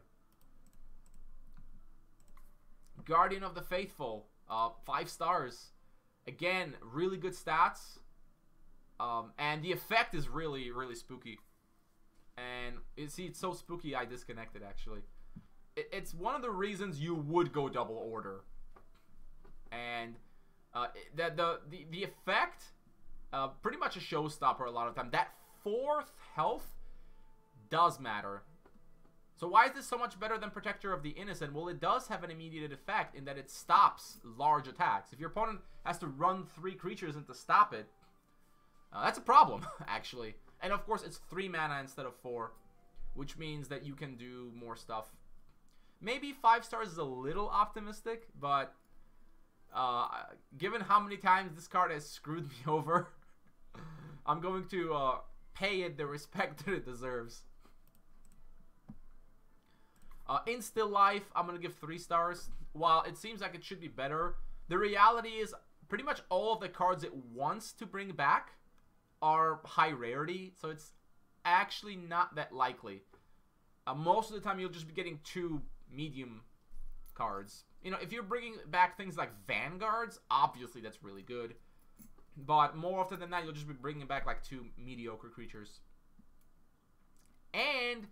Guardian of the Faithful, 5 stars. Again, really good stats. And the effect is really, really spooky. And see, it's so spooky I disconnected actually. It's one of the reasons you would go double order. And the effect, pretty much a showstopper a lot of the time. That 4th health does matter. So why is this so much better than Protector of the Innocent? Well, it does have an immediate effect in that it stops large attacks. If your opponent has to run 3 creatures in to stop it, that's a problem, actually. And of course, it's 3 mana instead of 4, which means that you can do more stuff. Maybe 5 stars is a little optimistic, but given how many times this card has screwed me over, I'm going to pay it the respect that it deserves. In Still Life, I'm going to give 3 stars. While it seems like it should be better, the reality is pretty much all of the cards it wants to bring back are high rarity, so it's actually not that likely. Most of the time, you'll just be getting 2 medium cards. You know, if you're bringing back things like Vanguards, obviously that's really good. But more often than not, you'll just be bringing back like 2 mediocre creatures. And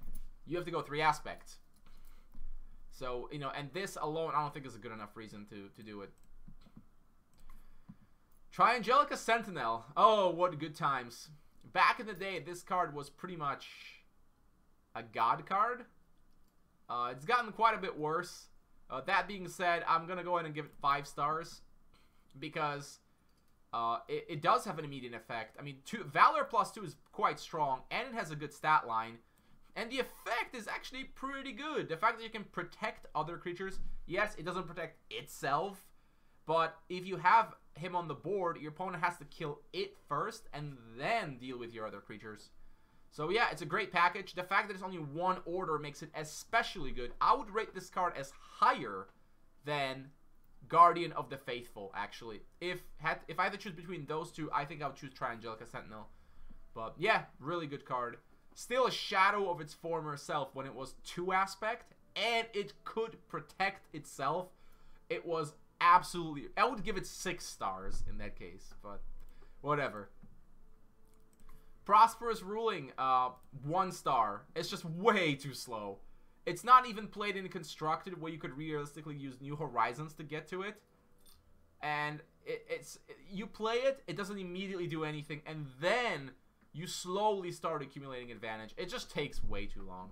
you have to go 3 aspects. So, you know, and this alone, I don't think is a good enough reason to do it. Try Angelica Sentinel. Oh, what good times. Back in the day, this card was pretty much a god card. It's gotten quite a bit worse. That being said, I'm going to go ahead and give it 5 stars. Because it does have an immediate effect. I mean, Valor +2 is quite strong, and it has a good stat line. And the effect is actually pretty good. The fact that you can protect other creatures. Yes, it doesn't protect itself. But if you have him on the board, your opponent has to kill it first and then deal with your other creatures. So yeah, it's a great package. The fact that it's only 1 order makes it especially good. I would rate this card as higher than Guardian of the Faithful, actually. If I had to choose between those 2, I think I would choose Try Angelica Sentinel. But yeah, really good card. Still a shadow of its former self when it was 2 aspect, and it could protect itself. It was absolutely... I would give it 6 stars in that case, but whatever. Prosperous Ruling, 1 star. It's just way too slow. It's not even played in Constructed, where you could realistically use New Horizons to get to it. And you play it, it doesn't immediately do anything, and then you slowly start accumulating advantage. It just takes way too long.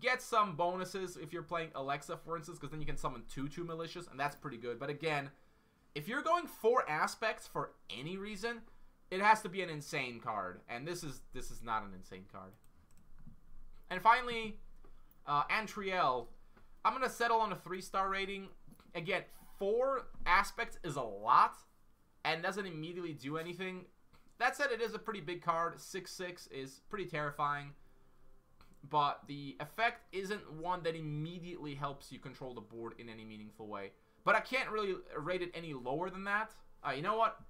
Get some bonuses if you're playing Alexa, for instance, because then you can summon 2 Malicious, and that's pretty good. But again, if you're going 4 aspects for any reason, it has to be an insane card, and this is not an insane card. And finally, Antriel. I'm going to settle on a 3-star rating. Again, 4 aspects is a lot, and doesn't immediately do anything. That said, it is a pretty big card. 6/6 is pretty terrifying. But the effect isn't one that immediately helps you control the board in any meaningful way. But I can't really rate it any lower than that. You know what?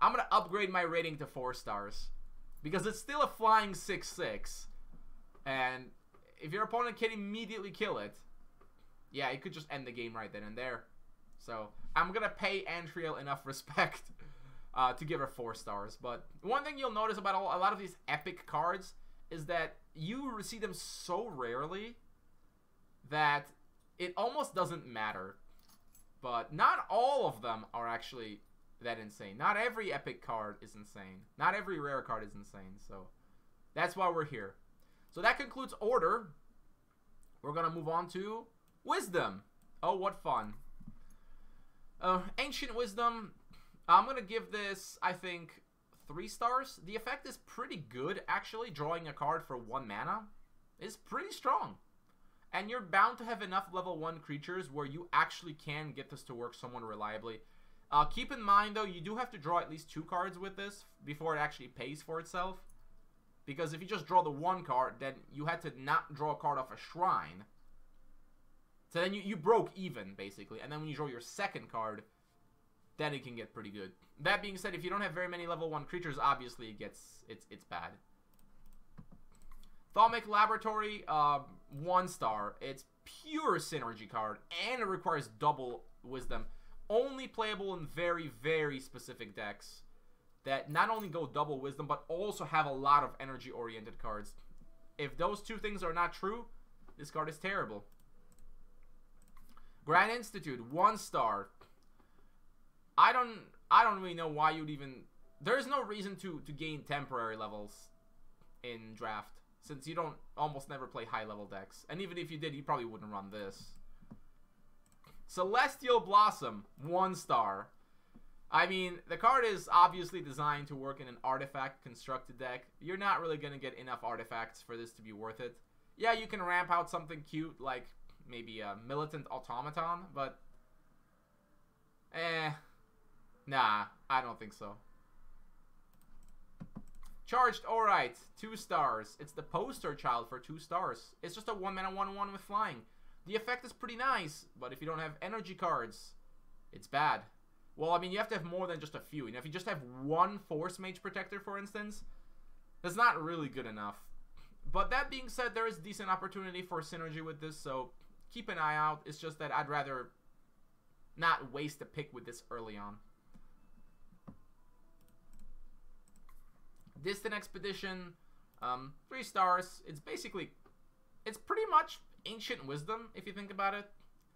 I'm going to upgrade my rating to 4 stars. Because it's still a flying 6/6. And if your opponent can immediately kill it, yeah, it could just end the game right then and there. So I'm going to pay Antriel enough respect to give her 4 stars. But one thing you'll notice about a lot of these epic cards is that you see them so rarely that it almost doesn't matter. But not all of them are actually that insane. Not every epic card is insane. Not every rare card is insane. So that's why we're here. So that concludes Order. We're going to move on to Wisdom. Oh, what fun. Ancient Wisdom. I'm going to give this, I think, 3 stars. The effect is pretty good, actually. Drawing a card for 1 mana is pretty strong. And you're bound to have enough level 1 creatures where you actually can get this to work somewhat reliably. Keep in mind, though, you do have to draw at least 2 cards with this before it actually pays for itself. Because if you just draw the 1 card, then you had to not draw a card off a shrine. So then you broke even, basically. And then when you draw your 2nd card, then it can get pretty good. That being said, if you don't have very many level 1 creatures, obviously it's bad. Tomic Laboratory, 1 star. It's pure synergy card, and it requires double wisdom. Only playable in very, very specific decks that not only go double wisdom, but also have a lot of energy-oriented cards. If those 2 things are not true, this card is terrible. Grand Institute, 1 star. I don't really know why you'd even... There's no reason to gain temporary levels in draft, since you don't almost never play high-level decks. And even if you did, you probably wouldn't run this. Celestial Blossom, 1 star. I mean, the card is obviously designed to work in an artifact-constructed deck. You're not really going to get enough artifacts for this to be worth it. Yeah, you can ramp out something cute, like maybe a Militant Automaton, but... Nah, I don't think so. Charged Aurite, 2 stars. It's the poster child for 2 stars. It's just a 1-mana 1/1 with flying. The effect is pretty nice, but if you don't have energy cards, it's bad. Well, I mean, you have to have more than just a few. You know, if you just have 1 Force Mage Protector, for instance, that's not really good enough. But that being said, there is decent opportunity for synergy with this, so keep an eye out. It's just that I'd rather not waste a pick with this early on. Distant Expedition, 3 stars. It's basically, it's pretty much Ancient Wisdom, if you think about it,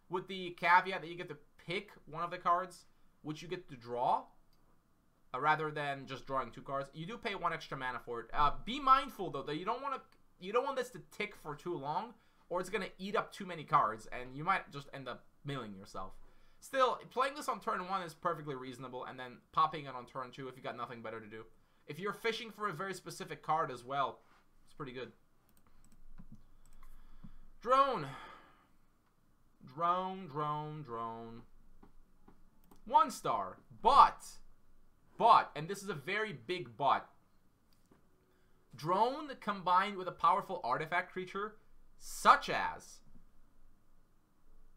with the caveat that you get to pick one of the cards, which you get to draw, rather than just drawing 2 cards. You do pay 1 extra mana for it. Be mindful though that you don't want this to tick for too long, or it's gonna eat up too many cards, and you might just end up milling yourself. Still, playing this on turn 1 is perfectly reasonable, and then popping it on turn 2 if you got nothing better to do. If you're fishing for a very specific card as well, it's pretty good. Drone. Drone. 1 star. But, and this is a very big but, Drone combined with a powerful artifact creature, such as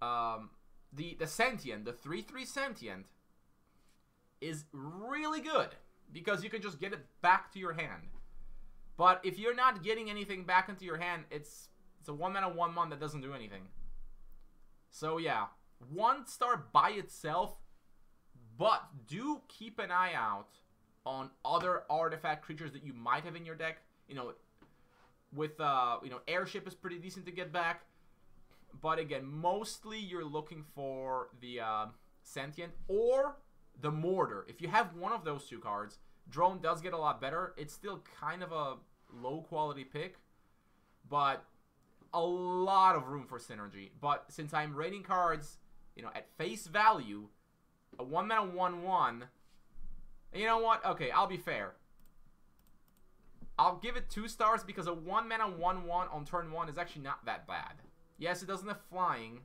the Sentient, the 3/3 Sentient, is really good. Because you can just get it back to your hand. But if you're not getting anything back into your hand, it's a 1-mana 1/1 that doesn't do anything. So yeah, 1 star by itself, but do keep an eye out on other artifact creatures that you might have in your deck. You know, with you know, Airship is pretty decent to get back. But again, mostly you're looking for the Sentient or the Mortar. If you have one of those 2 cards, Drone does get a lot better. It's still kind of a low quality pick, but a lot of room for synergy. But since I'm rating cards, you know, at face value, a 1-mana 1/1, you know what? Okay, I'll be fair. I'll give it 2 stars because a 1-mana 1/1 on turn 1 is actually not that bad. Yes, it doesn't have flying,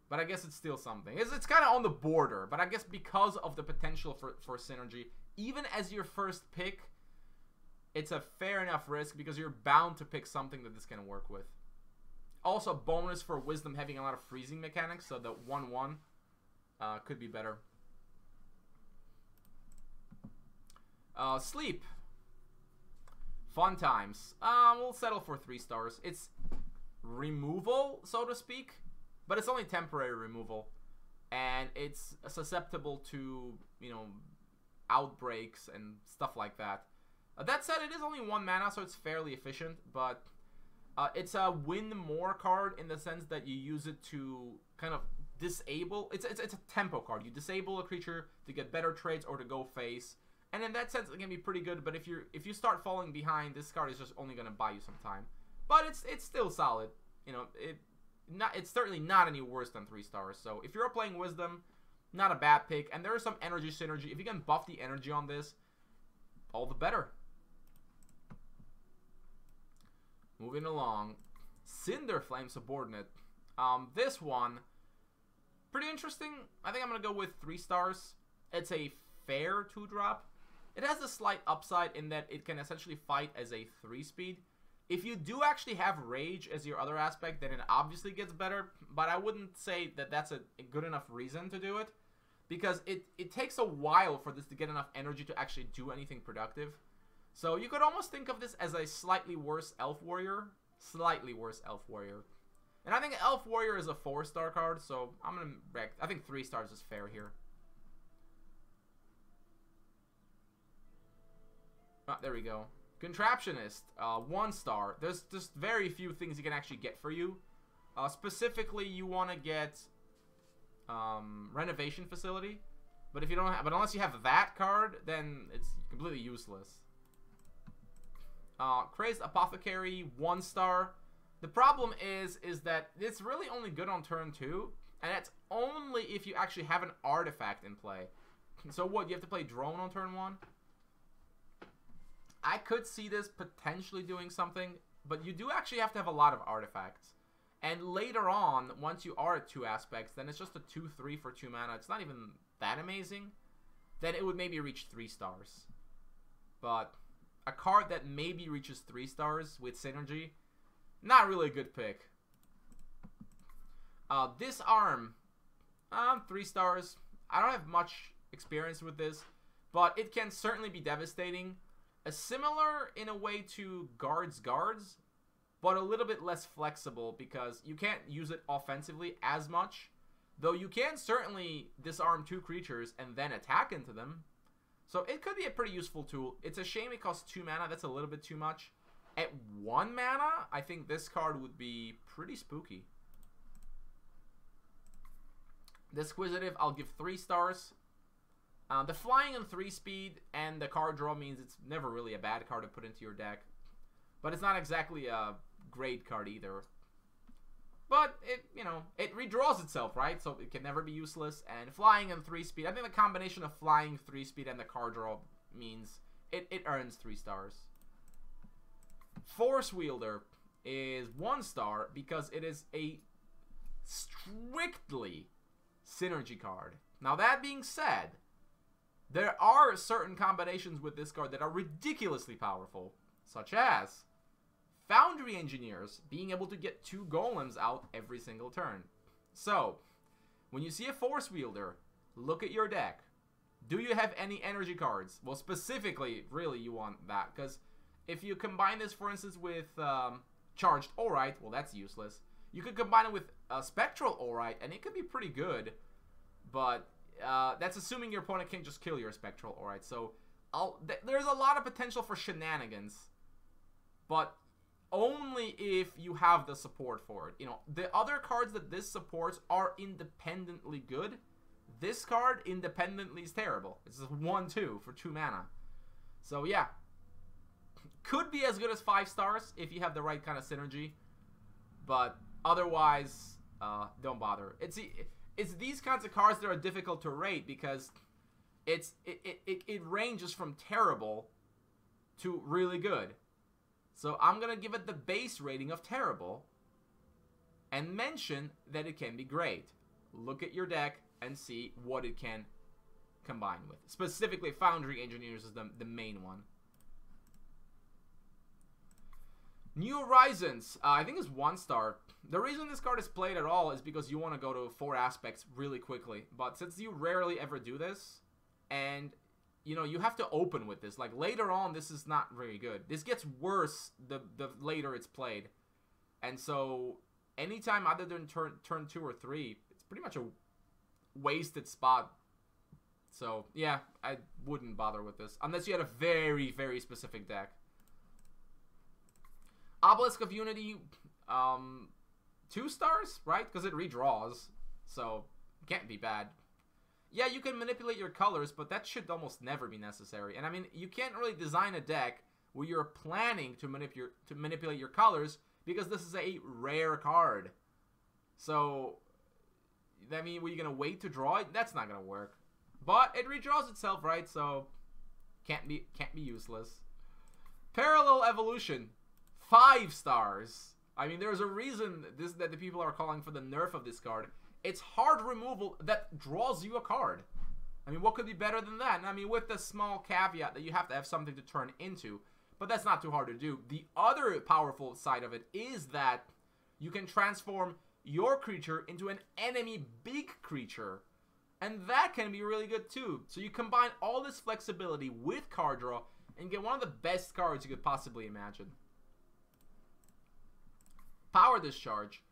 but I guess it's still something. It's kind of on the border, but I guess because of the potential for synergy, even as your first pick, it's a fair enough risk because you're bound to pick something that this can work with. Also, bonus for Wisdom having a lot of freezing mechanics, so the 1/1 could be better. Sleep. Fun times. We'll settle for 3 stars. It's removal, so to speak, but it's only temporary removal, and it's susceptible to, you know, outbreaks and stuff like that. That said, it is only 1 mana, so it's fairly efficient, but it's a win more card in the sense that you use it to kind of disable. It's a tempo card. You disable a creature to get better trades or to go face, and in that sense it can be pretty good. But if you start falling behind, this card is just only going to buy you some time. But it's still solid. You know, it's certainly not any worse than 3 stars. So if you're playing Wisdom, not a bad pick. And there is some energy synergy. If you can buff the energy on this, all the better. Moving along. Cinderflame Subordinate. This one, pretty interesting. I think I'm going to go with 3 stars. It's a fair 2-drop. It has a slight upside in that it can essentially fight as a 3-speed. If you do actually have Rage as your other aspect, then it obviously gets better. But I wouldn't say that that's a good enough reason to do it. Because it takes a while for this to get enough energy to actually do anything productive. So you could almost think of this as a slightly worse Elf Warrior. Slightly worse Elf Warrior. And I think Elf Warrior is a 4-star card, so I'm going to... I think 3 stars is fair here. Oh, there we go. Contraptionist, 1 star. There's just very few things you can actually get for you. Specifically, you want to get Renovation Facility. But if you don't have... But unless you have that card, then it's completely useless. Crazed Apothecary, 1 star. The problem is that it's really only good on turn 2, and that's only if you actually have an artifact in play. So what, you have to play Drone on turn 1? I could see this potentially doing something, but you do actually have to have a lot of artifacts. And later on, once you are at 2 aspects, then it's just a 2/3 for 2 mana. It's not even that amazing. Then it would maybe reach 3 stars. But a card that maybe reaches 3 stars with Synergy, not really a good pick. Disarm, 3 stars. I don't have much experience with this, but it can certainly be devastating. Similar in a way to Guards, but a little bit less flexible because you can't use it offensively as much. Though you can certainly disarm 2 creatures and then attack into them. So it could be a pretty useful tool. It's a shame it costs 2 mana. That's a little bit too much. At 1 mana, I think this card would be pretty spooky. Disquisitive, I'll give 3 stars. The flying and 3-speed and the card draw means it's never really a bad card to put into your deck. But it's not exactly a great card either. But it, you know, it redraws itself, right? So it can never be useless. And flying and 3-speed, I think the combination of flying, 3-speed, and the card draw means it earns 3 stars. Force Wielder is 1 star because it is a strictly synergy card. Now that being said, there are certain combinations with this card that are ridiculously powerful, such as Foundry Engineers being able to get 2 golems out every single turn. So, when you see a Force Wielder, look at your deck. Do you have any energy cards? Well, specifically, really, you want that, because if you combine this, for instance, with Charged Aurite, well, that's useless. You could combine it with Spectral Aurite, and it could be pretty good, but that's assuming your opponent can't just kill your Spectral Aurite. So, there's a lot of potential for shenanigans, but only if you have the support for it. You know, the other cards that this supports are independently good. This card independently is terrible. It's a 1/2 for 2 mana. So yeah, could be as good as 5 stars if you have the right kind of synergy, but otherwise, don't bother. It's these kinds of cards that are difficult to rate because it ranges from terrible to really good. So I'm going to give it the base rating of terrible and mention that it can be great. Look at your deck and see what it can combine with. Specifically, Foundry Engineers is the main one. New Horizons, I think is 1 star. The reason this card is played at all is because you want to go to 4 aspects really quickly. But since you rarely ever do this, and you know, you have to open with this. Like, later on, this is not very good. This gets worse the later it's played. And so, anytime other than turn 2 or 3, it's pretty much a wasted spot. So, yeah, I wouldn't bother with this. Unless you had a very, very specific deck. Obelisk of Unity, 2 stars, right? Because it redraws. So, can't be bad. Yeah, you can manipulate your colors, but that should almost never be necessary. And I mean, you can't really design a deck where you're planning to manipulate your colors because this is a rare card. So, I mean, were you gonna wait to draw it? That's not gonna work. But it redraws itself, right? So, can't be useless. Parallel Evolution, 5 stars. I mean, there's a reason that the people are calling for the nerf of this card. It's hard removal that draws you a card. I mean, what could be better than that? I mean, with the small caveat that you have to have something to turn into. But that's not too hard to do. The other powerful side of it is that you can transform your creature into an enemy big creature. And that can be really good too. So you combine all this flexibility with card draw and get one of the best cards you could possibly imagine. Power Discharge.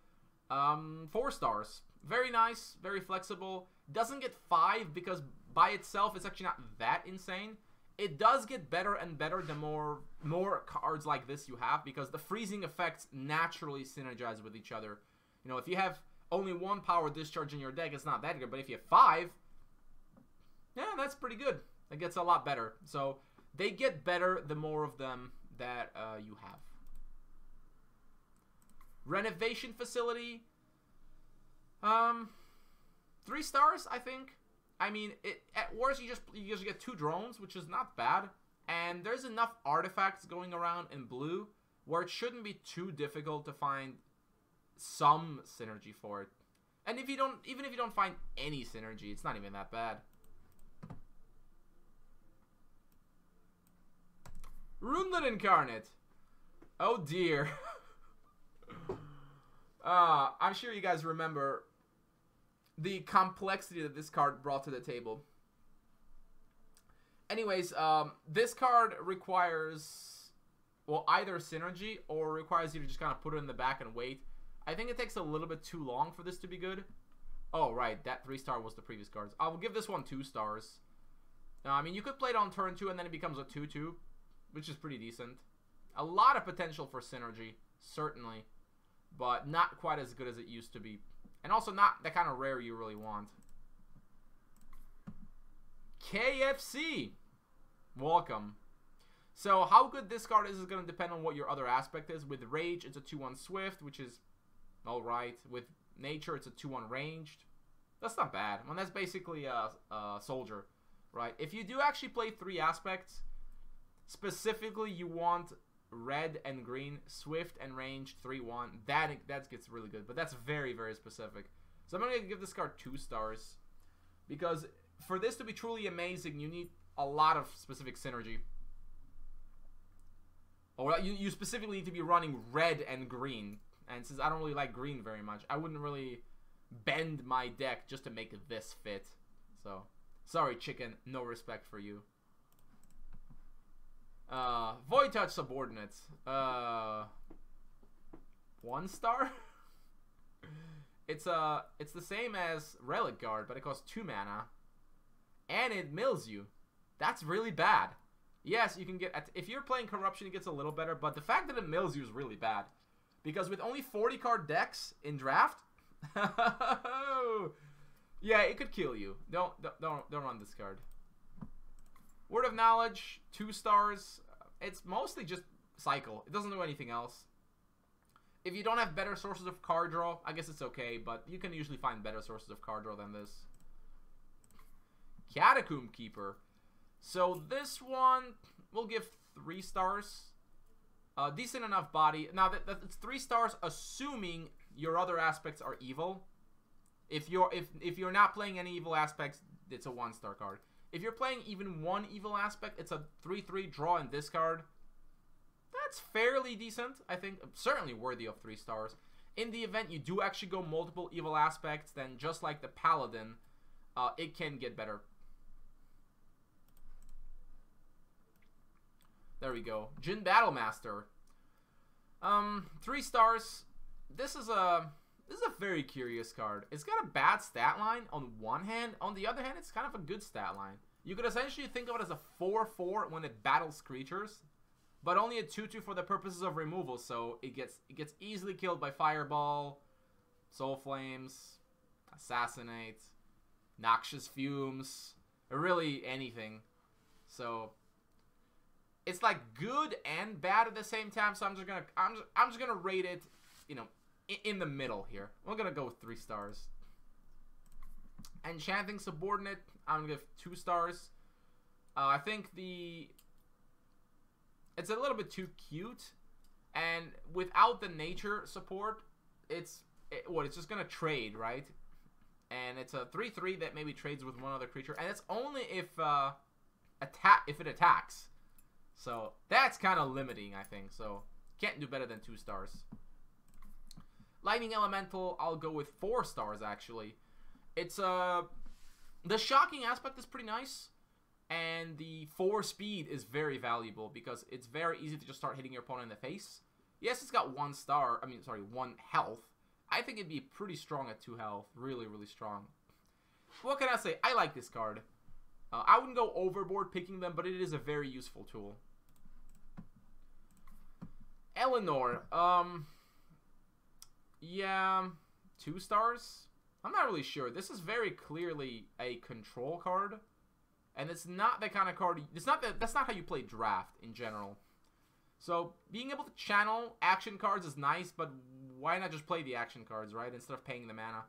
4 stars. Very nice, very flexible. Doesn't get 5 because by itself it's actually not that insane. It does get better and better the more cards like this you have, because the freezing effects naturally synergize with each other. You know, if you have only 1 Power Discharge in your deck, it's not that good. But if you have 5, yeah, that's pretty good. It gets a lot better. So they get better the more of them that you have. Renovation Facility. 3 stars, I think. I mean, at worst you just get 2 drones, which is not bad. And there's enough artifacts going around in blue where it shouldn't be too difficult to find some synergy for it. And if you don't, even if you don't find any synergy, it's not even that bad. Runelet Incarnate. Oh dear. I'm sure you guys remember the complexity that this card brought to the table. Anyways, this card requires, well, either synergy or requires you to just kind of put it in the back and wait. I think it takes a little bit too long for this to be good. Oh, right, that 3-star was the previous cards. I will give this one 2 stars. I mean, you could play it on turn 2 and then it becomes a 2-2, which is pretty decent. A lot of potential for synergy, certainly, but not quite as good as it used to be. And also not the kind of rare you really want. KFC. Welcome. So how good this card is going to depend on what your other aspect is. With Rage, it's a 2-1 Swift, which is alright. With Nature, it's a 2-1 Ranged. That's not bad. Well, that's basically a Soldier, right? If you do actually play 3 aspects, specifically you want red and green, Swift and Ranged, 3-1. That gets really good, but that's very, very specific. So I'm going to give this card 2 stars. Because for this to be truly amazing, you need a lot of specific synergy. Or you specifically need to be running red and green. And since I don't really like green very much, I wouldn't really bend my deck just to make this fit. So, sorry chicken, no respect for you. Void Touch Subordinates. 1 star? It's the same as Relic Guard, but it costs 2 mana. And it mills you. That's really bad. Yes, you can get, if you're playing Corruption, it gets a little better, but the fact that it mills you is really bad. Because with only 40 card decks in draft, yeah, it could kill you. Don't run this card. Word of Knowledge, 2 stars. It's mostly just cycle. It doesn't do anything else. If you don't have better sources of card draw, I guess it's okay, but you can usually find better sources of card draw than this. Catacomb Keeper. So this one, we'll give 3 stars. Decent enough body. Now, it's 3 stars assuming your other aspects are evil. If you're not playing any evil aspects, it's a 1-star card. If you're playing even 1 evil aspect, it's a 3/3 draw and discard. That's fairly decent, I think. Certainly worthy of 3 stars. In the event you do actually go multiple evil aspects, then just like the Paladin, it can get better. There we go. Jin Battlemaster. 3 stars. This is a very curious card. It's got a bad stat line on one hand. On the other hand, it's kind of a good stat line. You could essentially think of it as a 4/4 when it battles creatures, but only a 2/2 for the purposes of removal. So it gets easily killed by Fireball, Soul Flames, Assassinate, Noxious Fumes, or really anything. So it's like good and bad at the same time. So I'm just gonna rate it, you know, in the middle here. We're gonna go with 3 stars. Enchanting Subordinate, I'm gonna give 2 stars. I think it's a little bit too cute. And without the nature support, it's just gonna trade, right? And it's a 3/3 that maybe trades with one other creature, and it's only if it attacks. So that's kind of limiting, I think. So can't do better than 2 stars. Lightning Elemental, I'll go with 4 stars actually. It's the shocking aspect is pretty nice, and the 4 speed is very valuable because it's very easy to just start hitting your opponent in the face. Yes, it's got 1 star. I mean, sorry, 1 health. I think it'd be pretty strong at 2 health. Really, really strong. What can I say? I like this card. I wouldn't go overboard picking them, but it is a very useful tool. Eleanor. Yeah, 2 stars? I'm not really sure. This is very clearly a control card. And it's not the kind of card... That's not how you play draft in general. So, being able to channel action cards is nice, but why not just play the action cards, right? Instead of paying the mana.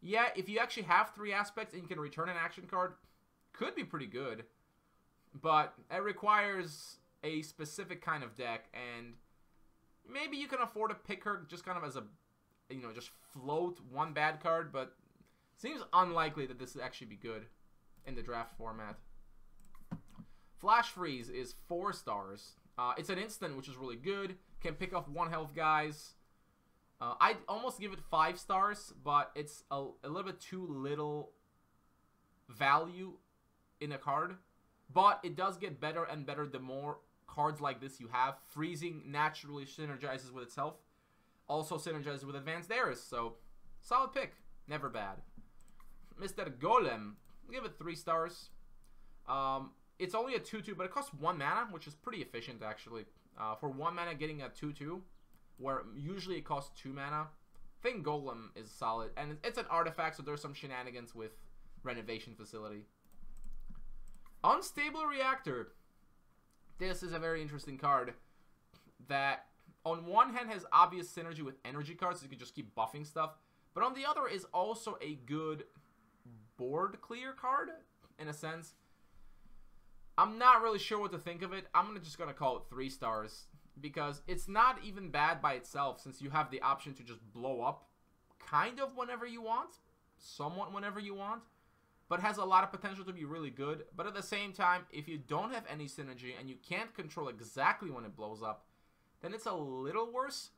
Yeah, if you actually have 3 aspects and you can return an action card, could be pretty good. But it requires a specific kind of deck, and maybe you can afford to pick her just kind of as a, you know, just float 1 bad card, but it seems unlikely that this would actually be good in the draft format. Flash Freeze is 4 stars. It's an instant, which is really good. Can pick off 1 health guys. I'd almost give it 5 stars, but it's a little bit too little value in a card. But it does get better and better the more cards like this you have. Freezing naturally synergizes with itself. Also synergizes with Advanced Eris, so solid pick. Never bad. Mr. Golem, give it 3 stars. It's only a 2/2, but it costs 1 mana, which is pretty efficient actually. For 1 mana getting a 2/2, where usually it costs 2 mana. I think Golem is solid, and it's an artifact, so there's some shenanigans with Renovation Facility. Unstable Reactor. This is a very interesting card that on one hand has obvious synergy with energy cards, so you can just keep buffing stuff, but on the other is also a good board clear card in a sense. I'm not really sure what to think of it. I'm just gonna call it 3 stars because it's not even bad by itself, since you have the option to just blow up kind of whenever you want, somewhat whenever you want, but has a lot of potential to be really good. But at the same time, if you don't have any synergy and you can't control exactly when it blows up, then it's a little worse.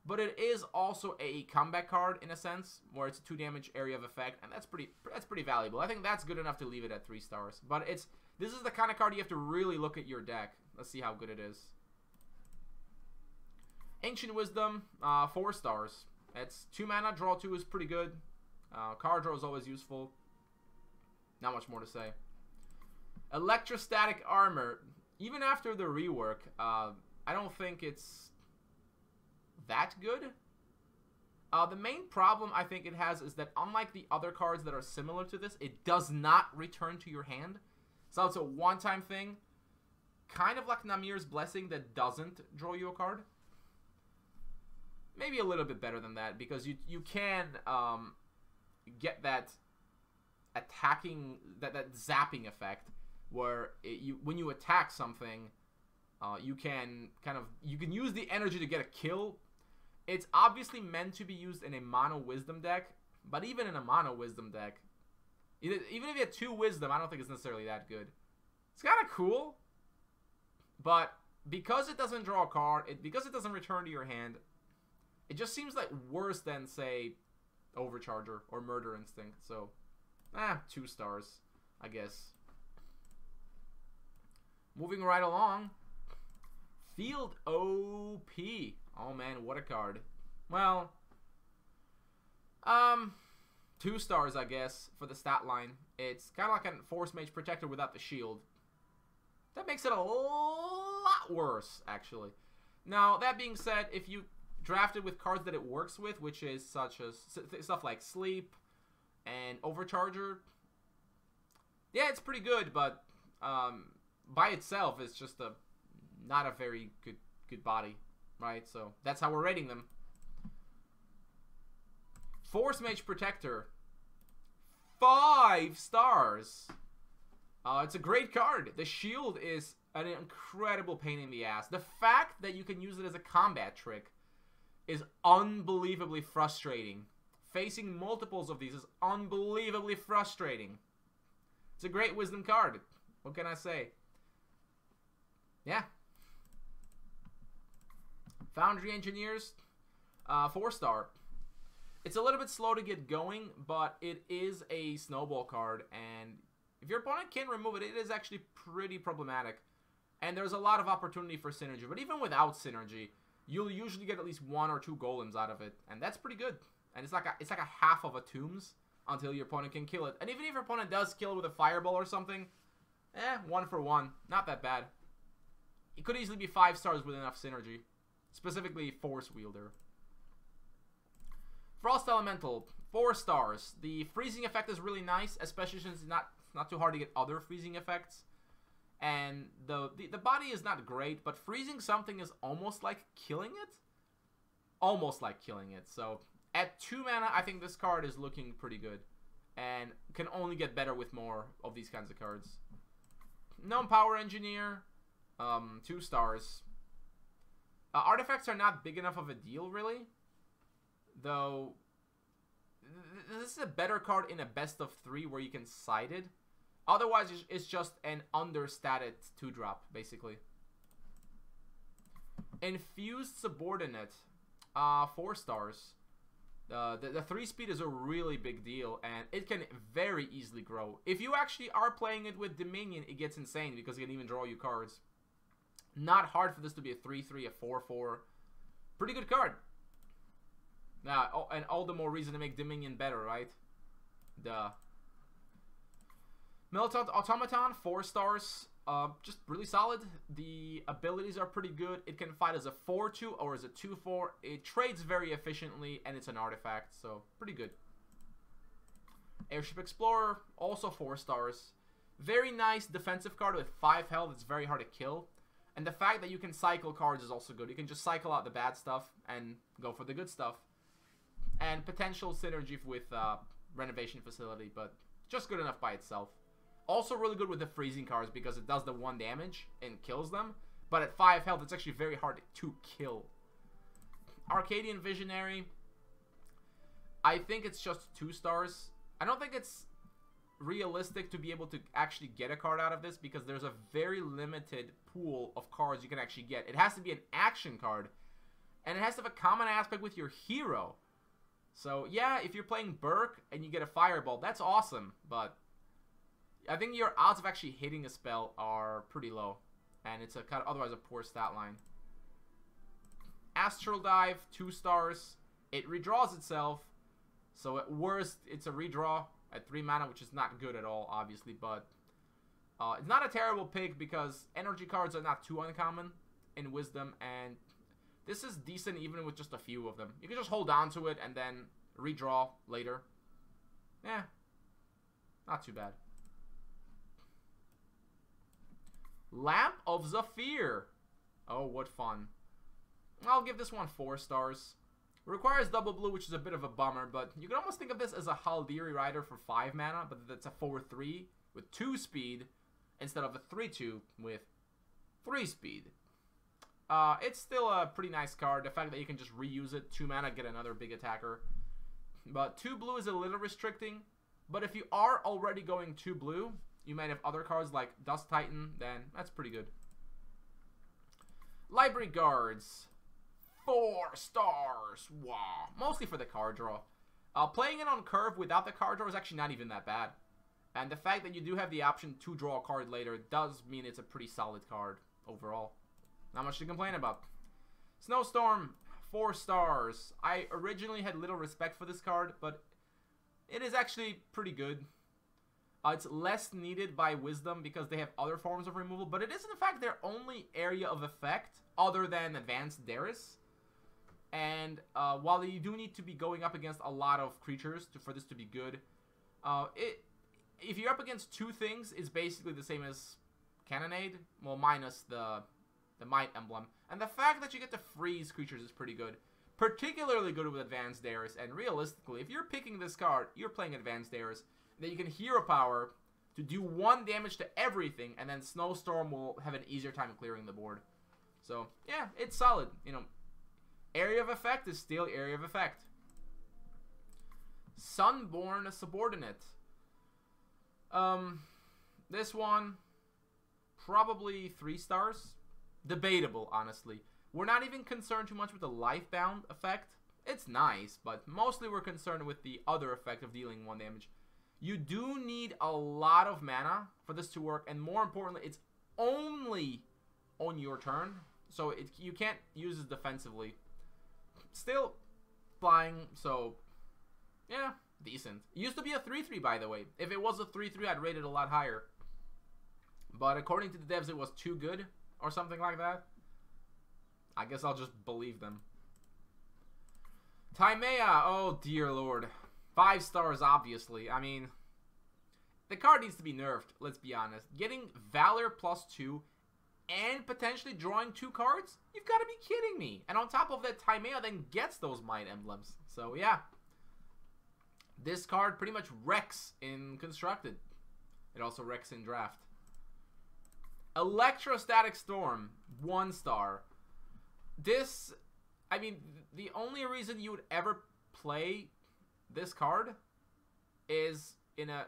But it is also a comeback card in a sense, where it's a 2 damage area of effect, and that's pretty valuable. I think that's good enough to leave it at 3 stars. But this is the kind of card you have to really look at your deck. Let's see how good it is. Ancient Wisdom, 4 stars. It's 2 mana, draw 2 is pretty good. Card draw is always useful. Not much more to say. Electrostatic Armor. Even after the rework, I don't think it's that good. The main problem I think it has is that unlike the other cards that are similar to this, it does not return to your hand. So it's a one-time thing. Kind of like Namira's Blessing that doesn't draw you a card. Maybe a little bit better than that, because you can get that attacking, that zapping effect, where when you attack something, you can use the energy to get a kill. It's obviously meant to be used in a mono wisdom deck, but even in a mono wisdom deck, even if you had 2 wisdom, I don't think it's necessarily that good. It's kind of cool, but because it doesn't draw a card, because it doesn't return to your hand, it just seems like worse than, say, Overcharger or Murder Instinct. So, 2 stars, I guess. Moving right along. Field OP. Oh man, what a card. Well, 2 stars, I guess, for the stat line. It's kind of like a Force Mage Protector without the shield. That makes it a lot worse, actually. Now, that being said, if you draft it with cards that it works with, which is such as stuff like Sleep and Overcharger, yeah, it's pretty good, but by itself, it's just not a very good body, right? So that's how we're rating them. Force Mage Protector, 5 stars. It's a great card. The shield is an incredible pain in the ass. The fact that you can use it as a combat trick is unbelievably frustrating. Facing multiples of these is unbelievably frustrating. It's a great wisdom card. What can I say? Yeah. Foundry Engineers, 4-star. It's a little bit slow to get going, but it is a snowball card, and if your opponent can remove it, it is actually pretty problematic. And there's a lot of opportunity for synergy, but even without synergy, you'll usually get at least 1 or 2 golems out of it, and that's pretty good. And it's like a half of a tombs until your opponent can kill it. And even if your opponent does kill it with a fireball or something, 1 for 1, not that bad. It could easily be 5 stars with enough synergy, specifically Force Wielder. Frost Elemental, 4 stars. The freezing effect is really nice, especially since it's not too hard to get other freezing effects. And the body is not great, but freezing something is almost like killing it. Almost like killing it. So at 2 mana, I think this card is looking pretty good, and can only get better with more of these kinds of cards. Gnome Power Engineer, 2 stars. Artifacts are not big enough of a deal, really. Though, this is a better card in a best of 3 where you can side it. Otherwise, it's just an understated 2-drop, basically. Infused Subordinate, 4 stars. The 3-speed is a really big deal, and it can very easily grow. If you actually are playing it with Dominion, it gets insane because it can even draw you cards. Not hard for this to be a 3-3, a 4-4. Pretty good card. Now, and all the more reason to make Dominion better, right? Duh. Militant Automaton, 4 stars. Just really solid. The abilities are pretty good. It can fight as a 4-2 or as a 2-4. It trades very efficiently, and it's an artifact, so pretty good. Airship Explorer, also 4 stars. Very nice defensive card with 5 health. It's very hard to kill. And the fact that you can cycle cards is also good. You can just cycle out the bad stuff and go for the good stuff. And potential synergy with Renovation Facility, but just good enough by itself. Also really good with the freezing cards because it does the 1 damage and kills them. But at 5 health, it's actually very hard to kill. Arcadian Visionary, I think it's just 2 stars. I don't think it's realistic to be able to actually get a card out of this because there's a very limited pool of cards you can actually get. It has to be an action card, and it has to have a common aspect with your hero. So, yeah, if you're playing Burke and you get a Fireball, that's awesome, but I think your odds of actually hitting a spell are pretty low, and it's otherwise a poor stat line. Astral Dive, 2 stars. It redraws itself, so at worst, it's a redraw at 3 mana, which is not good at all, obviously, but it's not a terrible pick because energy cards are not too uncommon in Wisdom, and this is decent even with just a few of them. You can just hold on to it and then redraw later. Not too bad. Lamp of Zephyr. Oh, what fun. I'll give this one 4 stars. It requires double blue, which is a bit of a bummer, but you can almost think of this as a Haldiri Rider for 5 mana, but that's a 4-3 with 2 speed instead of a 3-2 with 3 speed. It's still a pretty nice card. The fact that you can just reuse it, 2 mana, get another big attacker. But 2 blue is a little restricting. But if you are already going 2 blue, you might have other cards like Dust Titan, then that's pretty good. Library Guards, 4 stars. Wow. Mostly for the card draw. Playing it on curve without the card draw is actually not even that bad. And the fact that you do have the option to draw a card later does mean it's a pretty solid card overall. Not much to complain about. Snowstorm, 4 stars. I originally had little respect for this card, but it is actually pretty good. It's less needed by Wisdom because they have other forms of removal, but it is in fact their only area of effect other than Advanced Darius. And while you do need to be going up against a lot of creatures for this to be good, if you're up against 2 things, it's basically the same as Cannonade, well, minus the Might Emblem. And the fact that you get to freeze creatures is pretty good. Particularly good with Advanced Darius, and realistically, if you're picking this card, you're playing Advanced Darius, then you can Hero Power to do 1 damage to everything, and then Snowstorm will have an easier time clearing the board. So, yeah, it's solid. You know, area of effect is still area of effect. Sunborn Subordinate. This one, probably 3 stars. Debatable, honestly. We're not even concerned too much with the Lifebound effect. It's nice, but mostly we're concerned with the other effect of dealing 1 damage. You do need a lot of mana for this to work, and more importantly, it's only on your turn, so you can't use it defensively. Still flying, so yeah, decent. It used to be a 3-3, by the way. If it was a 3-3, I'd rate it a lot higher. But according to the devs, it was too good, or something like that. I guess I'll just believe them. Timea, oh dear lord. 5 stars, obviously. I mean, the card needs to be nerfed, let's be honest. Getting Valor +2 and potentially drawing 2 cards? You've got to be kidding me. And on top of that, Timea then gets those Might Emblems. So, yeah. This card pretty much wrecks in Constructed. It also wrecks in Draft. Electrostatic Storm, 1 star. This, I mean, the only reason you would ever play this card is in a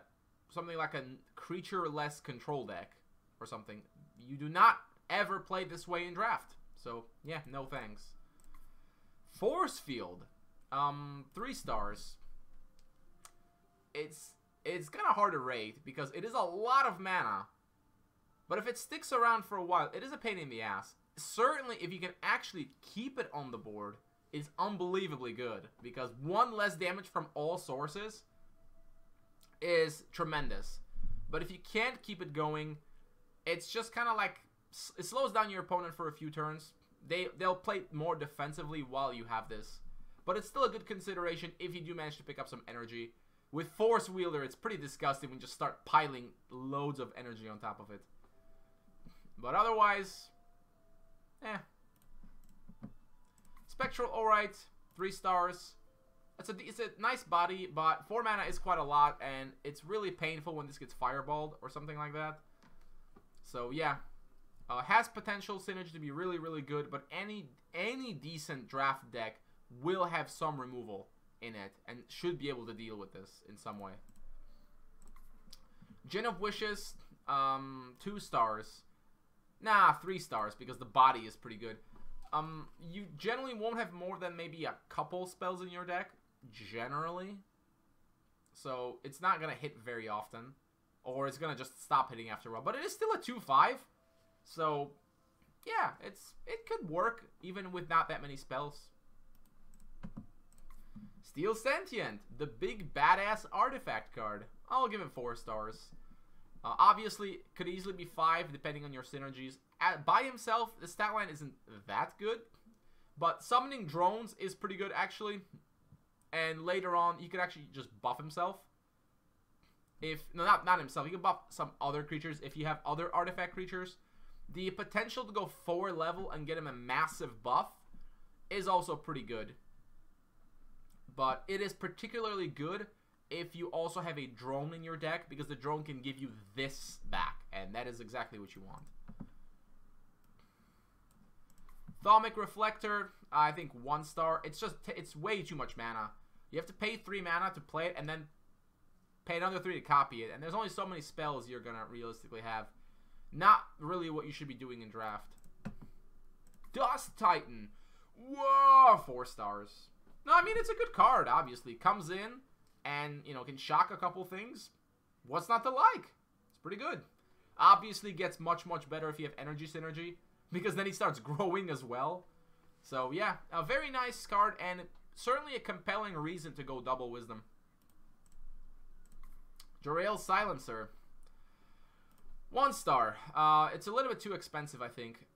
something like a creature-less control deck or something. You do not ever play this way in Draft. So, yeah, no thanks. Force Field, 3 stars. It's kind of hard to rate because it is a lot of mana. But if it sticks around for a while, it is a pain in the ass. Certainly, if you can actually keep it on the board, it's unbelievably good. Because 1 less damage from all sources is tremendous. But if you can't keep it going, it's just kind of like, it slows down your opponent for a few turns. They'll play more defensively while you have this. But it's still a good consideration if you do manage to pick up some energy. With Force Wielder, it's pretty disgusting when you just start piling loads of energy on top of it. But otherwise, Spectral, alright, 3 stars. It's a nice body, but 4 mana is quite a lot, and it's really painful when this gets fireballed or something like that. So yeah, has potential synergy to be really, really good, but any decent draft deck will have some removal in it, and should be able to deal with this in some way. Gin of Wishes, 2 stars. Nah, 3 stars, because the body is pretty good. You generally won't have more than maybe a couple spells in your deck, generally. So, it's not going to hit very often. Or it's going to just stop hitting after a while. But it is still a 2/5. So, yeah, it could work, even with not that many spells. Steel Sentient, the big badass artifact card. I'll give it 4 stars. Obviously, could easily be 5 depending on your synergies. By himself, the stat line isn't that good. But summoning drones is pretty good, actually. And later on, you could actually just buff himself. No, not himself. You can buff some other creatures if you have other artifact creatures. The potential to go 4 level and get him a massive buff is also pretty good. But it is particularly good if you also have a drone in your deck, because the drone can give you this back, and that is exactly what you want. Tomic Reflector, I think 1 star. It's way too much mana. You have to pay 3 mana to play it, and then pay another 3 to copy it, and there's only so many spells you're gonna realistically have. Not really what you should be doing in Draft. Dust Titan, whoa, 4 stars. No, I mean, it's a good card, obviously. Comes in and, you know, can shock a couple things. What's not to like? It's pretty good. Obviously gets much, much better if you have energy synergy, because then he starts growing as well. So, yeah, a very nice card, and certainly a compelling reason to go double Wisdom. Jarael Silencer. 1 star. It's a little bit too expensive, I think.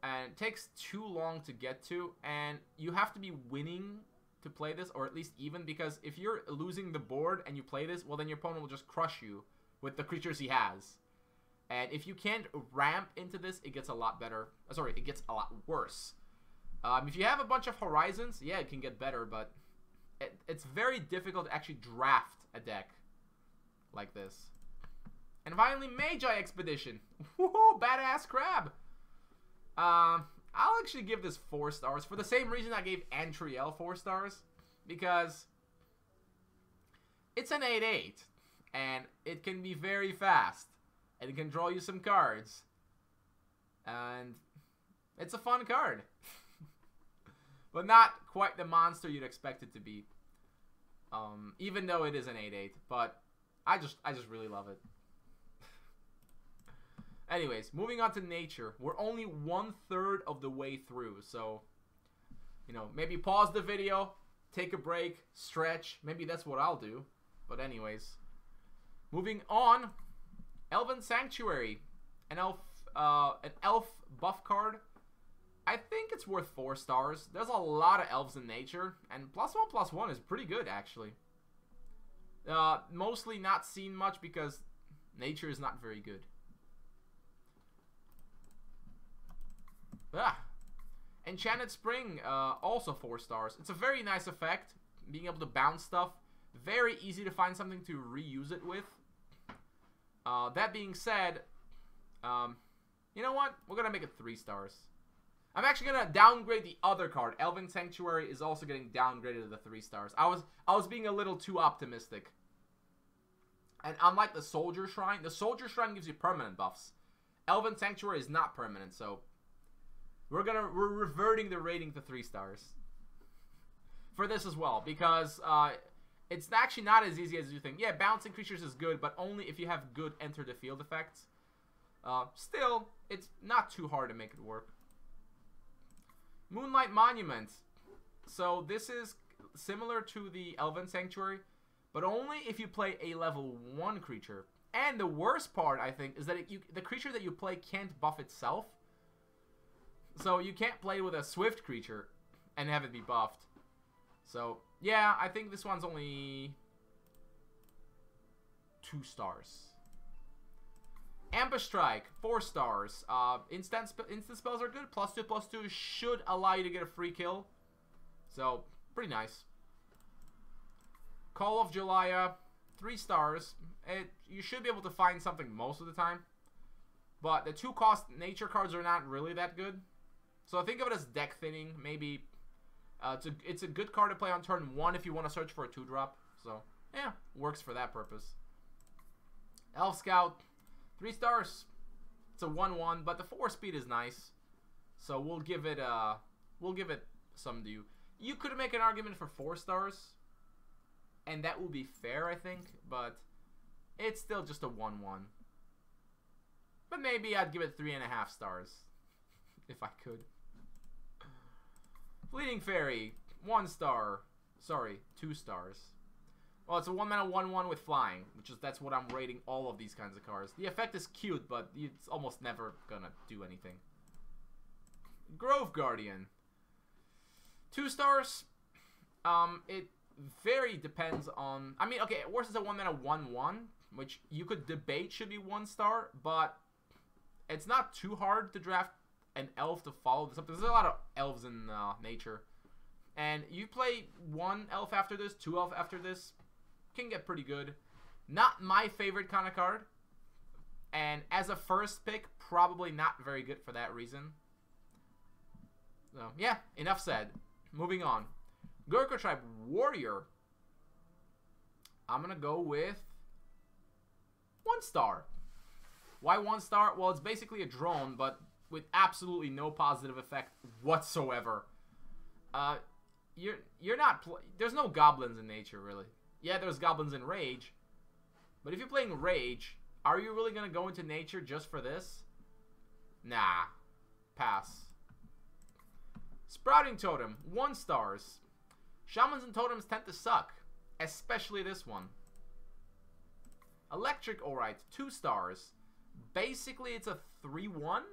And it takes too long to get to, and you have to be winning to play this, or at least even, because if you're losing the board and you play this, well, then your opponent will just crush you with the creatures he has. And if you can't ramp into this, it gets a lot better. Sorry, it gets a lot worse. If you have a bunch of Horizons, yeah, it can get better, but it's very difficult to actually draft a deck like this. And finally, Magi Expedition. Woohoo, badass crab. I'll actually give this 4 stars for the same reason I gave Antriel 4 stars. Because it's an 8/8. And it can be very fast. And it can draw you some cards. And it's a fun card. But not quite the monster you'd expect it to be. Even though it is an 8/8. But I just really love it. Anyways, moving on to nature. We're only 1/3 of the way through, so, you know, maybe pause the video, take a break, stretch. Maybe that's what I'll do. But anyways, moving on. Elven Sanctuary, an elf buff card. I think it's worth 4 stars. There's a lot of elves in nature, and +1/+1 is pretty good actually. Mostly not seen much because nature is not very good. Enchanted Spring, also 4 stars. It's a very nice effect, being able to bounce stuff. Very easy to find something to reuse it with. That being said, you know what? We're gonna make it 3 stars. I'm actually gonna downgrade the other card. Elven Sanctuary is also getting downgraded to the 3 stars. I was being a little too optimistic. And unlike the Soldier Shrine gives you permanent buffs. Elven Sanctuary is not permanent, so we're reverting the rating to 3 stars for this as well, because it's actually not as easy as you think. Yeah, bouncing creatures is good, but only if you have good enter the field effects. Still, it's not too hard to make it work. Moonlight Monuments. So this is similar to the Elven Sanctuary, but only if you play a level 1 creature. And the worst part, I think, is that the creature that you play can't buff itself. So you can't play with a swift creature and have it be buffed. So, yeah, I think this one's only 2 stars. Ambush Strike, 4 stars. Instant spells are good. +2/+2 should allow you to get a free kill. So, pretty nice. Call of Julia, 3 stars. You should be able to find something most of the time. But the 2-cost nature cards are not really that good. So think of it as deck thinning. Maybe it's a good card to play on turn 1 if you want to search for a 2-drop. So, yeah, works for that purpose. Elf Scout, 3 stars. It's a 1/1, but the 4 speed is nice. So we'll give it some due. You could make an argument for 4 stars, and that would be fair, I think, but it's still just a 1/1. But maybe I'd give it 3.5 stars if I could. Fleeting Fairy, 1 star. Sorry, 2 stars. Well, it's a 1-mana 1/1 with flying, that's what I'm rating all of these kinds of cards. The effect is cute, but it's almost never gonna do anything. Grove Guardian, 2 stars. It very depends on. I mean, okay, at worst it's a 1-mana 1/1, which you could debate should be 1 star, but it's not too hard to draft an elf to follow this up. There's a lot of elves in nature, and you play 1 elf after this, 2 elf after this, can get pretty good. Not my favorite kind of card, and as a first pick, probably not very good for that reason. So yeah, enough said. Moving on. Gurkha Tribe Warrior. I'm gonna go with 1 star. Why 1 star? Well, it's basically a drone, but with absolutely no positive effect whatsoever. You're not. There's no goblins in nature, really. Yeah, there's goblins in Rage, but if you're playing Rage, are you really gonna go into nature just for this? Nah, pass. Sprouting Totem, 1 stars. Shamans and totems tend to suck, especially this one. Electric Orite, 2 stars. Basically, it's a 3/1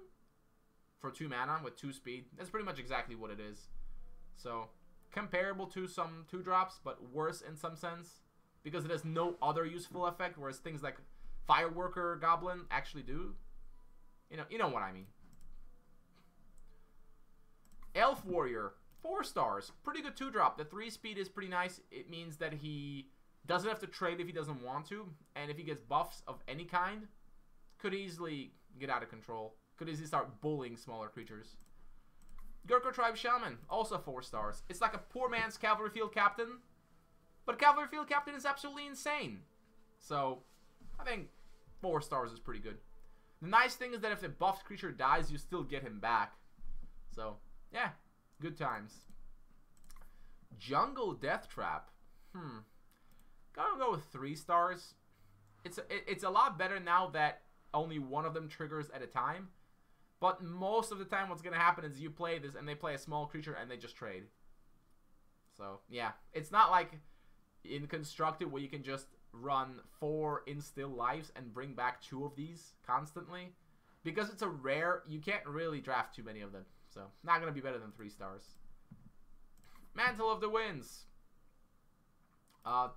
for 2 mana with 2 speed. That's pretty much exactly what it is. So, comparable to some 2-drops, but worse in some sense, because it has no other useful effect, whereas things like Fireworker Goblin actually do. You know what I mean. Elf Warrior, 4 stars. Pretty good 2-drop. The 3 speed is pretty nice. It means that he doesn't have to trade if he doesn't want to, and if he gets buffs of any kind, could easily get out of control. Could easily start bullying smaller creatures. Gurkha Tribe Shaman, also 4 stars. It's like a poor man's Cavalry Field Captain, but Cavalry Field Captain is absolutely insane. So, I think 4 stars is pretty good. The nice thing is that if the buffed creature dies, you still get him back. So, yeah, good times. Jungle Death Trap. Gotta go with 3 stars. It's a lot better now that only one of them triggers at a time. But most of the time what's going to happen is you play this and they play a small creature and they just trade. So, yeah. It's not like in Constructed where you can just run 4 Instill Lives and bring back 2 of these constantly. Because it's a rare, you can't really draft too many of them. So, not going to be better than 3 stars. Mantle of the Winds.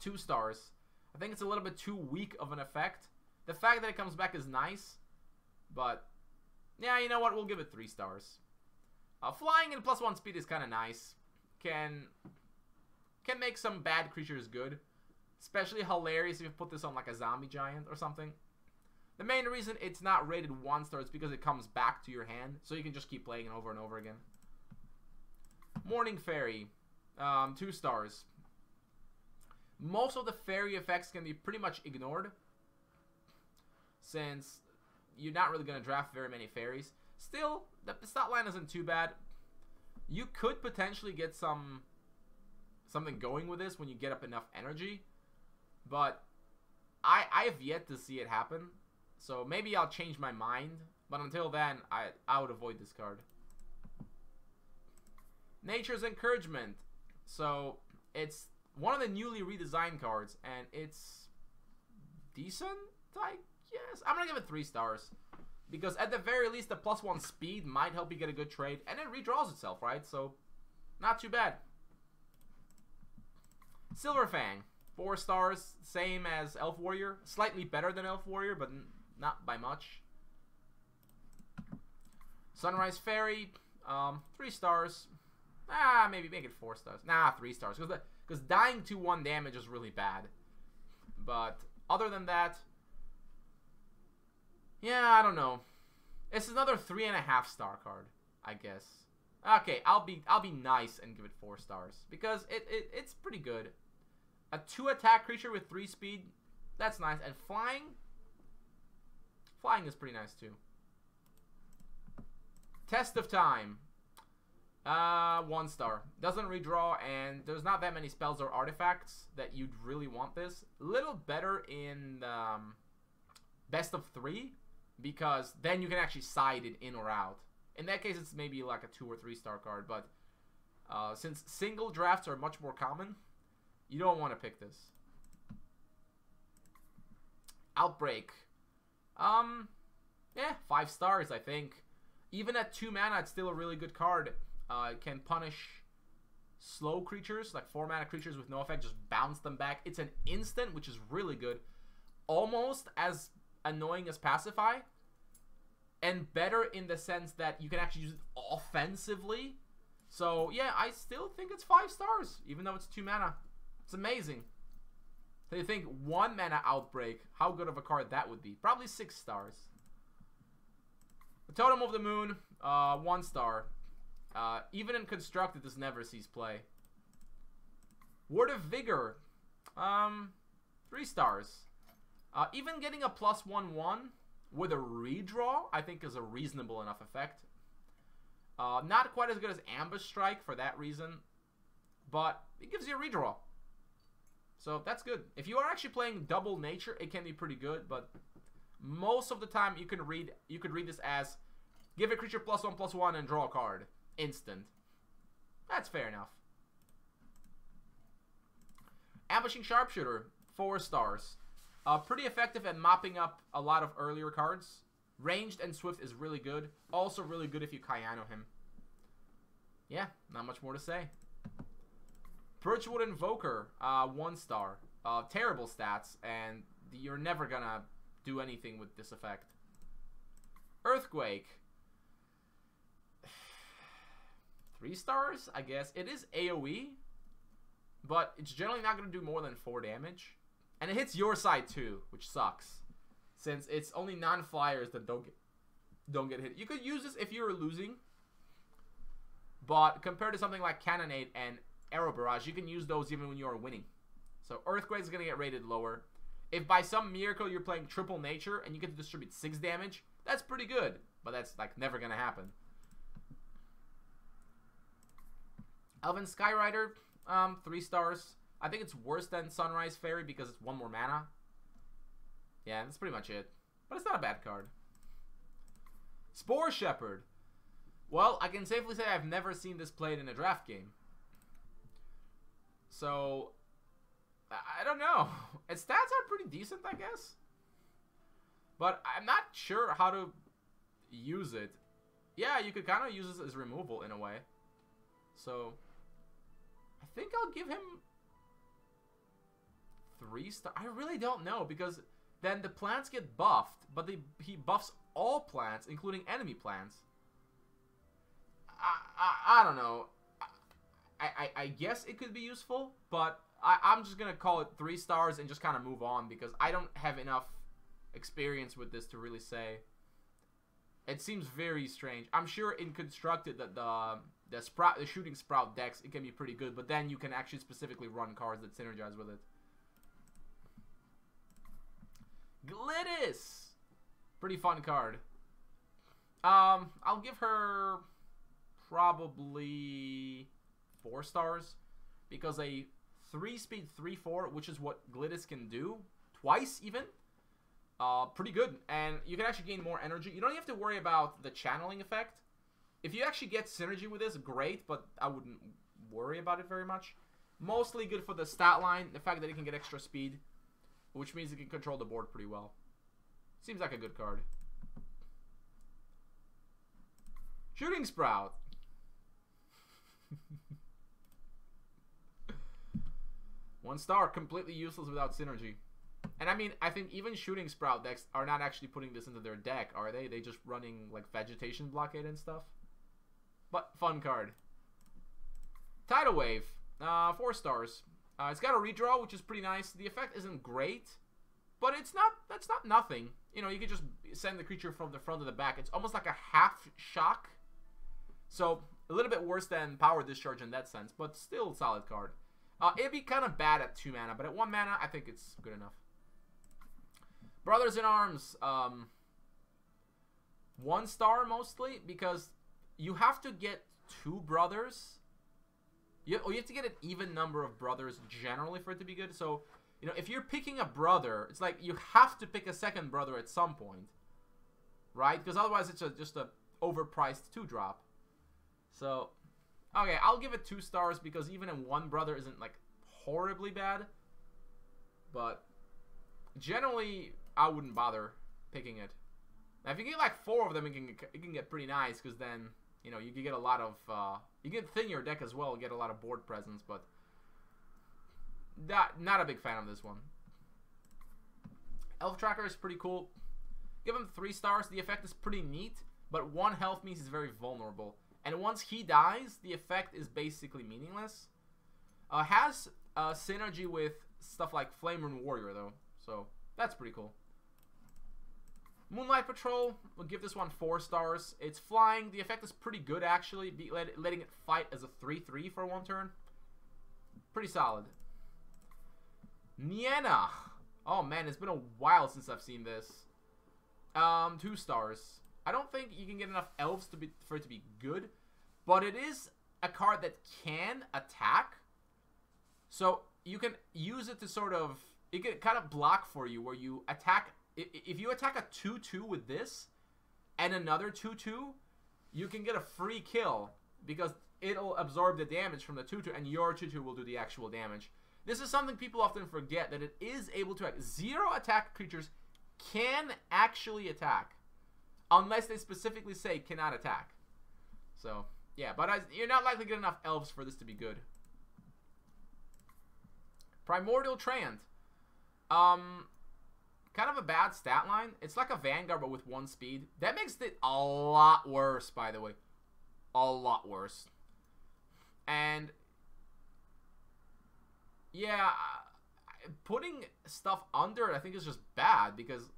2 stars. I think it's a little bit too weak of an effect. The fact that it comes back is nice. But, yeah, you know what? We'll give it 3 stars. Flying and +1 speed is kind of nice. Can make some bad creatures good. Especially hilarious if you put this on like a zombie giant or something. The main reason it's not rated 1 star is because it comes back to your hand. So you can just keep playing it over and over again. Morning Fairy. 2 stars. Most of the fairy effects can be pretty much ignored, since you're not really going to draft very many fairies. Still, the stat line isn't too bad. You could potentially get something going with this when you get up enough energy, but I have yet to see it happen. So maybe I'll change my mind, but until then, I would avoid this card. Nature's Encouragement. So it's one of the newly redesigned cards, and it's decent, I guess. I'm going to give it 3 stars. Because at the very least, the +1 speed might help you get a good trade, and it redraws itself, right? So, not too bad. Silverfang, 4 stars, same as Elf Warrior. Slightly better than Elf Warrior, but not by much. Sunrise Fairy, 3 stars. Maybe make it 4 stars. 3 stars. Because dying to 1 damage is really bad. But other than that, yeah, I don't know. It's another 3.5 star card, I guess. Okay, I'll be nice and give it 4 stars because it's pretty good. A 2 attack creature with 3 speed, that's nice. And flying is pretty nice too. Test of Time. 1 star. Doesn't redraw, and there's not that many spells or artifacts that you'd really want this. A little better in best of 3, because then you can actually side it in or out. In that case, it's maybe like a 2 or 3 star card, but since single drafts are much more common, you don't want to pick this. Outbreak. Yeah, 5 stars, I think. Even at 2 mana, it's still a really good card. It can punish slow creatures, like 4 mana creatures with no effect, just bounce them back. It's an instant, which is really good. Almost as annoying as Pacify. And better in the sense that you can actually use it offensively. So, yeah, I still think it's 5 stars, even though it's 2 mana. It's amazing. So you think 1 mana Outbreak, how good of a card that would be? Probably 6 stars. The Totem of the Moon, 1 star. Even in Constructed, this never sees play. Word of Vigor, 3 stars. Even getting a +1/1 with a redraw, I think is a reasonable enough effect. Not quite as good as Ambush Strike for that reason, but it gives you a redraw. So that's good. If you are actually playing double nature, it can be pretty good, but most of the time you could read this as give a creature +1/+1 and draw a card. Instant. That's fair enough. Ambushing Sharpshooter, 4 stars. Pretty effective at mopping up a lot of earlier cards. Ranged and Swift is really good. Also really good if you Kayano him. Yeah, not much more to say. Birchwood Invoker, 1 star. Terrible stats, and you're never gonna do anything with this effect. Earthquake. 3 stars, I guess. It is AoE, but it's generally not going to do more than 4 damage. And it hits your side too, which sucks. since it's only non-flyers that don't get hit. You could use this if you're losing, but compared to something like Cannonade and Arrow Barrage, you can use those even when you're winning. So Earthquake is going to get rated lower. If by some miracle you're playing triple nature and you get to distribute 6 damage, that's pretty good, but that's like never going to happen. Elven Skywriter, 3 stars. I think it's worse than Sunrise Fairy because it's 1 more mana. Yeah, that's pretty much it. But it's not a bad card. Spore Shepard. Well, I can safely say I've never seen this played in a draft game. So, I don't know. Its stats are pretty decent, I guess. But I'm not sure how to use it. Yeah, you could kind of use this as removal in a way. So, I think I'll give him 3 stars. I really don't know, because then the plants get buffed, but he buffs all plants, including enemy plants. I don't know. I guess it could be useful, but I'm just going to call it 3 stars and just kind of move on, because I don't have enough experience with this to really say. It seems very strange. I'm sure in Constructed that the Shooting Sprout decks, it can be pretty good, but then you can actually specifically run cards that synergize with it. Glittis! Pretty fun card. I'll give her probably 4 stars, because a 3-speed 3/4, which is what Glittis can do, twice even, pretty good. And you can actually gain more energy. You don't have to worry about the channeling effect. If you actually get synergy with this, great, but I wouldn't worry about it very much. Mostly good for the stat line, the fact that it can get extra speed, which means it can control the board pretty well. Seems like a good card. Shooting Sprout. 1 star, completely useless without synergy. And I mean, I think even Shooting Sprout decks are not actually putting this into their deck, are they? They just running like Vegetation Blockade and stuff. But fun card. Tidal Wave, 4 stars. It's got a redraw, which is pretty nice. The effect isn't great, but that's not nothing. You know, you can just send the creature from the front to the back. It's almost like a half shock. So a little bit worse than Power Discharge in that sense, but still a solid card. It'd be kind of bad at 2 mana, but at 1 mana, I think it's good enough. Brothers in Arms, 1 star mostly, because you have to get 2 brothers. You have to get an even number of brothers generally for it to be good. So, you know, if you're picking a brother, it's like you have to pick a 2nd brother at some point, right? Because otherwise it's just a overpriced 2-drop. So, okay, I'll give it 2 stars, because even in 1 brother isn't like horribly bad. But generally, I wouldn't bother picking it. Now, if you get like 4 of them, it can get pretty nice, because then, you know, you can get a lot of, you can thin your deck as well, get a lot of board presence, but not a big fan of this one. Elf Tracker is pretty cool. Give him 3 stars. The effect is pretty neat, but 1 health means he's very vulnerable. And once he dies, the effect is basically meaningless. Has synergy with stuff like Flame Rune Warrior, though, so that's pretty cool. Moonlight Patrol, we'll give this one 4 stars. It's flying. The effect is pretty good, actually. Letting it fight as a 3/3 for 1 turn. Pretty solid. Nienna. Oh, man, it's been a while since I've seen this. 2 stars. I don't think you can get enough elves for it to be good, but it is a card that can attack. So you can use it to sort of, it can kind of block for you, where you attack. If you attack a 2/2 with this and another 2/2, you can get a free kill, because it'll absorb the damage from the 2/2 and your 2/2 will do the actual damage. This is something people often forget, that it is able to act. 0 attack creatures can actually attack, unless they specifically say cannot attack. So, yeah, but you're not likely to get enough elves for this to be good. Primordial Treant. Kind of a bad stat line. It's like a Vanguard, but with 1 speed. That makes it a lot worse, by the way. A lot worse. And, yeah, putting stuff under it, I think, is just bad, because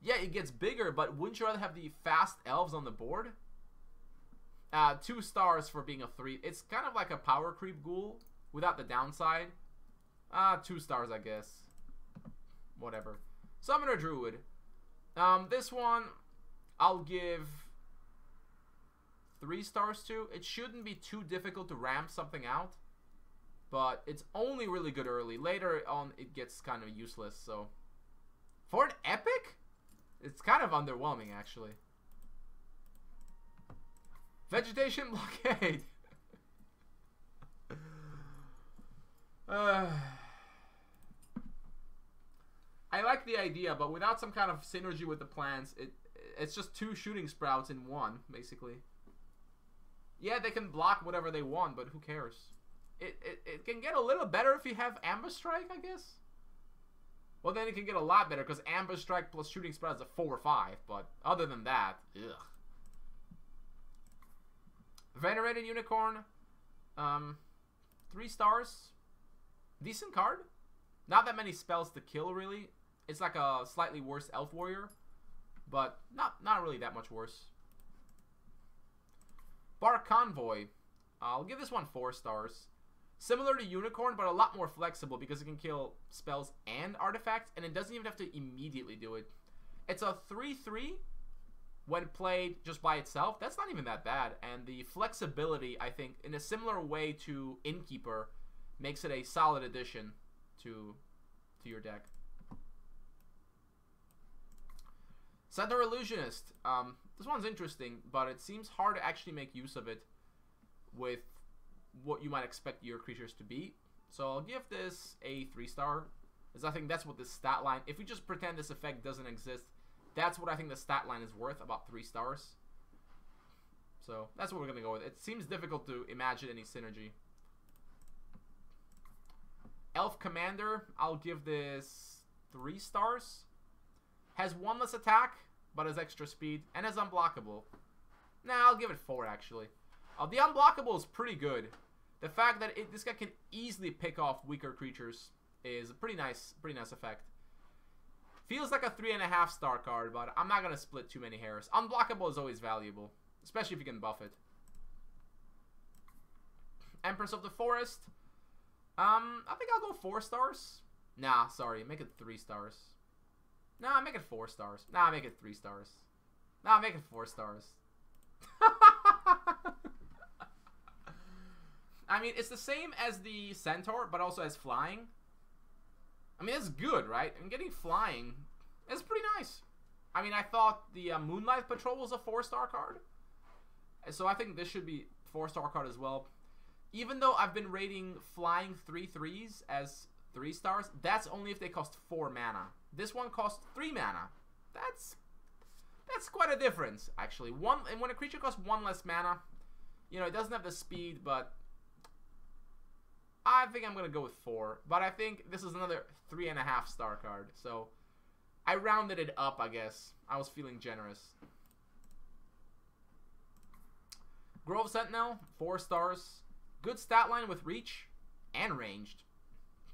Yeah, it gets bigger, but wouldn't you rather have the fast elves on the board? 2 stars for being a 3. It's kind of like a power creep ghoul without the downside. 2 stars, I guess. Whatever. Summoner Druid. This one, I'll give 3 stars to. It shouldn't be too difficult to ramp something out, but it's only really good early. Later on, it gets kind of useless, so. For an epic? It's kind of underwhelming, actually. Vegetation Blockade. I like the idea, but without some kind of synergy with the plants, it's just 2 shooting sprouts in 1, basically. Yeah, they can block whatever they want, but who cares? It can get a little better if you have Ambush Strike, I guess. Well, then it can get a lot better, because Ambush Strike plus Shooting Sprout is a 4 or 5, but other than that, ugh. Venerated Unicorn, 3 stars. Decent card. Not that many spells to kill, really. It's like a slightly worse Elf Warrior, but not really that much worse. Bark Convoy. I'll give this one 4 stars. Similar to Unicorn, but a lot more flexible because it can kill spells and artifacts, and it doesn't even have to immediately do it. It's a 3/3 when played just by itself. That's not even that bad, and the flexibility, I think, in a similar way to Innkeeper, makes it a solid addition to your deck. Centaur Illusionist. This one's interesting, but it seems hard to actually make use of it with what you might expect your creatures to be. So I'll give this a 3 star, because I think that's what this stat line, if we just pretend this effect doesn't exist, that's what I think the stat line is worth, about 3 stars. So that's what we're going to go with. It seems difficult to imagine any synergy. Elf Commander, I'll give this 3 stars. Has 1 less attack, but has extra speed, and is unblockable. Nah, I'll give it 4, actually. The unblockable is pretty good. The fact that this guy can easily pick off weaker creatures is a pretty nice effect. Feels like a 3.5 star card, but I'm not going to split too many hairs. Unblockable is always valuable, especially if you can buff it. Empress of the Forest. I think I'll go 4 stars. Nah, sorry, make it 3 stars. Nah, make it 4 stars. Nah, make it 3 stars. Nah, make it 4 stars. I mean, it's the same as the Centaur, but also as flying. I mean, it's good, right? I mean, getting flying is pretty nice. I mean, I thought the Moonlight Patrol was a 4-star card. So I think this should be 4-star card as well. Even though I've been rating flying 3/3s as 3 stars, that's only if they cost 4 mana. This one costs 3 mana. That's quite a difference, actually. And when a creature costs 1 less mana, you know, it doesn't have the speed, but I think I'm going to go with 4. But I think this is another 3.5 star card. So I rounded it up, I guess. I was feeling generous. Grove Sentinel, 4 stars. Good stat line with reach and ranged.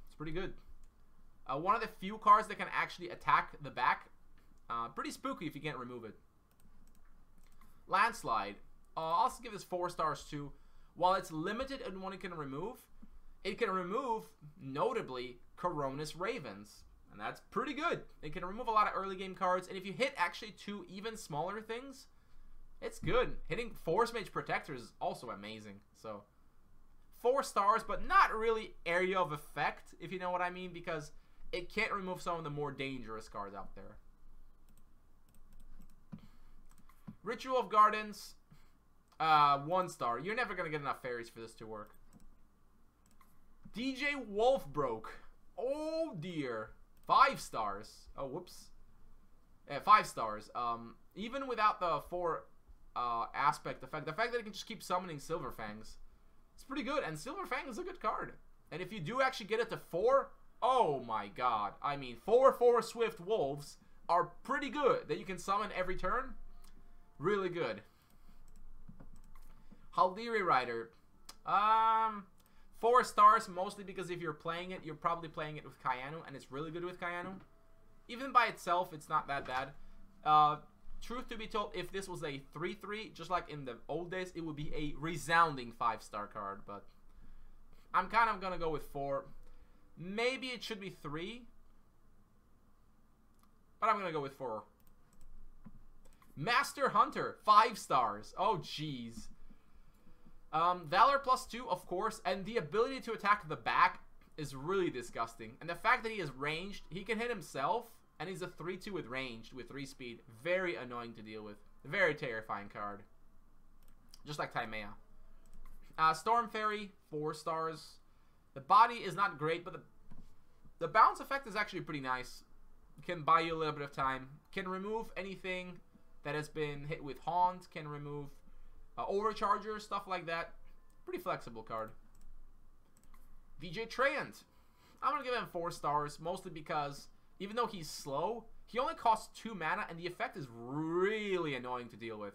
It's pretty good. One of the few cards that can actually attack the back. Pretty spooky if you can't remove it. Landslide. I'll also give this 4 stars too. While it's limited in what it can remove, notably, Coronis Ravens. And that's pretty good. It can remove a lot of early game cards. And if you hit actually 2 even smaller things, it's good. Hitting Force Mage Protectors is also amazing. So 4 stars, but not really area of effect, if you know what I mean, because it can't remove some of the more dangerous cards out there. Ritual of Gardens, 1 star. You're never going to get enough fairies for this to work. DJ Wolfbroke. Oh, dear. 5 stars. Oh, whoops. 5 stars. Even without the 4 aspect effect, the fact that it can just keep summoning Silverfangs, it's pretty good. And Silverfang is a good card. And if you do actually get it to 4, oh my god. I mean, 4/4 Swift Wolves are pretty good. That you can summon every turn. Really good. Haldiri Rider. 4 stars, mostly because if you're playing it, you're probably playing it with Kayanu, and it's really good with Kayanu. Even by itself, it's not that bad. Truth to be told, if this was a 3-3, just like in the old days, it would be a resounding 5-star card, but I'm kind of going to go with 4. Maybe it should be 3, but I'm going to go with 4. Master Hunter, 5 stars. Oh, jeez. Valor +2, of course, and the ability to attack the back is really disgusting. And the fact that he is ranged, he can hit himself, and he's a 3-2 with ranged, with 3 speed. Very annoying to deal with. Very terrifying card. Just like Timea. Storm Fairy, 4 stars. The body is not great, but the bounce effect is actually pretty nice. Can buy you a little bit of time. Can remove anything that has been hit with Haunt. Can remove Overcharger, stuff like that. Pretty flexible card. VJ Treant. I'm going to give him 4 stars, mostly because even though he's slow, he only costs 2 mana, and the effect is really annoying to deal with.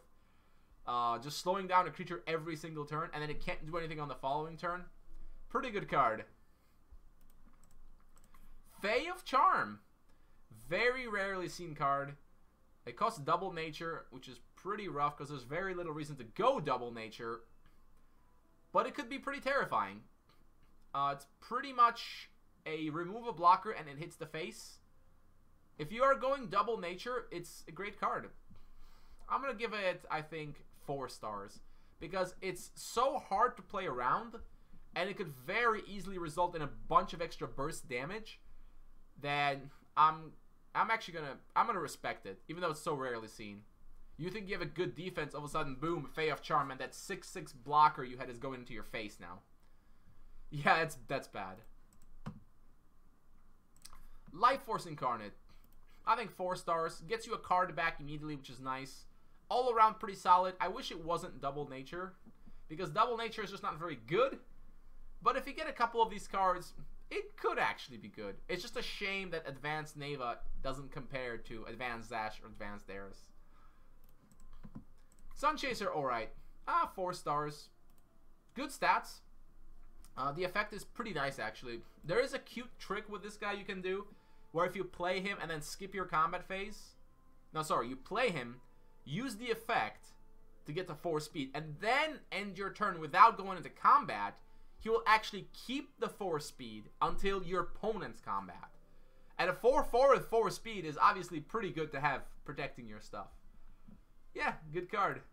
Just slowing down a creature every single turn, and then it can't do anything on the following turn. Pretty good card. Fae of Charm. Very rarely seen card. It costs double nature, which is pretty rough because there's very little reason to go double nature. But it could be pretty terrifying. It's pretty much a remove a blocker and it hits the face. If you are going double nature, it's a great card. I'm going to give it, I think, 4 stars. Because it's so hard to play around, and it could very easily result in a bunch of extra burst damage, that I'm gonna respect it, even though it's so rarely seen. You think you have a good defense, all of a sudden, boom, Fae of Charm, and that 6/6 blocker you had is going into your face now. Yeah, that's bad. Life Force Incarnate. I think 4 stars. Gets you a card back immediately, which is nice. All around pretty solid. I wish it wasn't double nature, because double nature is just not very good. But if you get a couple of these cards, it could actually be good. It's just a shame that Advanced Neva doesn't compare to Advanced Zash or Advanced Eris. Sunchaser, alright. 4 stars. Good stats. The effect is pretty nice, actually. There is a cute trick with this guy you can do, where if you play him and then skip your combat phase... No, sorry, you play him, use the effect to get to 4 speed, and then end your turn without going into combat. He will actually keep the 4 speed until your opponent's combat. And a 4/4 with 4 speed is obviously pretty good to have protecting your stuff. Yeah, good card.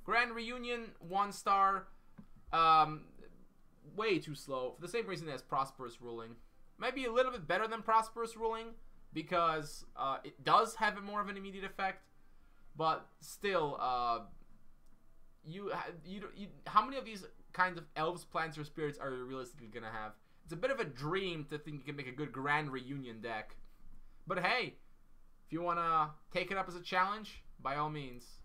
Grand Reunion, 1 star. Way too slow. For the same reason as Prosperous Ruling. Maybe a little bit better than Prosperous Ruling, because it does have more of an immediate effect. But still, how many of these kinds of elves, plants, or spirits are you realistically gonna have? It's a bit of a dream to think you can make a good Grand Reunion deck. But hey, if you wanna take it up as a challenge, by all means.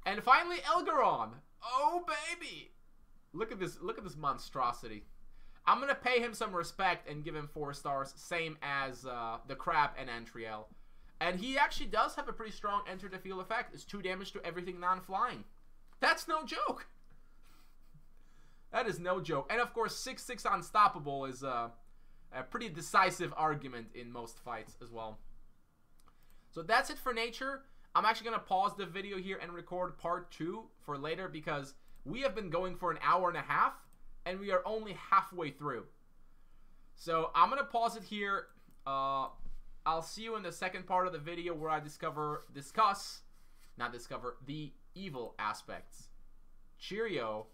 And finally, Elgaron. Oh baby! Look at this monstrosity. I'm gonna pay him some respect and give him 4 stars, same as the Crab and Antriel. And he actually does have a pretty strong enter the field effect. It's 2 damage to everything non-flying. That's no joke. That is no joke. And of course, 6/6 unstoppable is a pretty decisive argument in most fights as well. So that's it for nature. I'm actually going to pause the video here and record part 2 for later, because we have been going for an hour and a half and we are only halfway through. So I'm going to pause it here. I'll see you in the second part of the video where I discuss the evil aspects. Cheerio.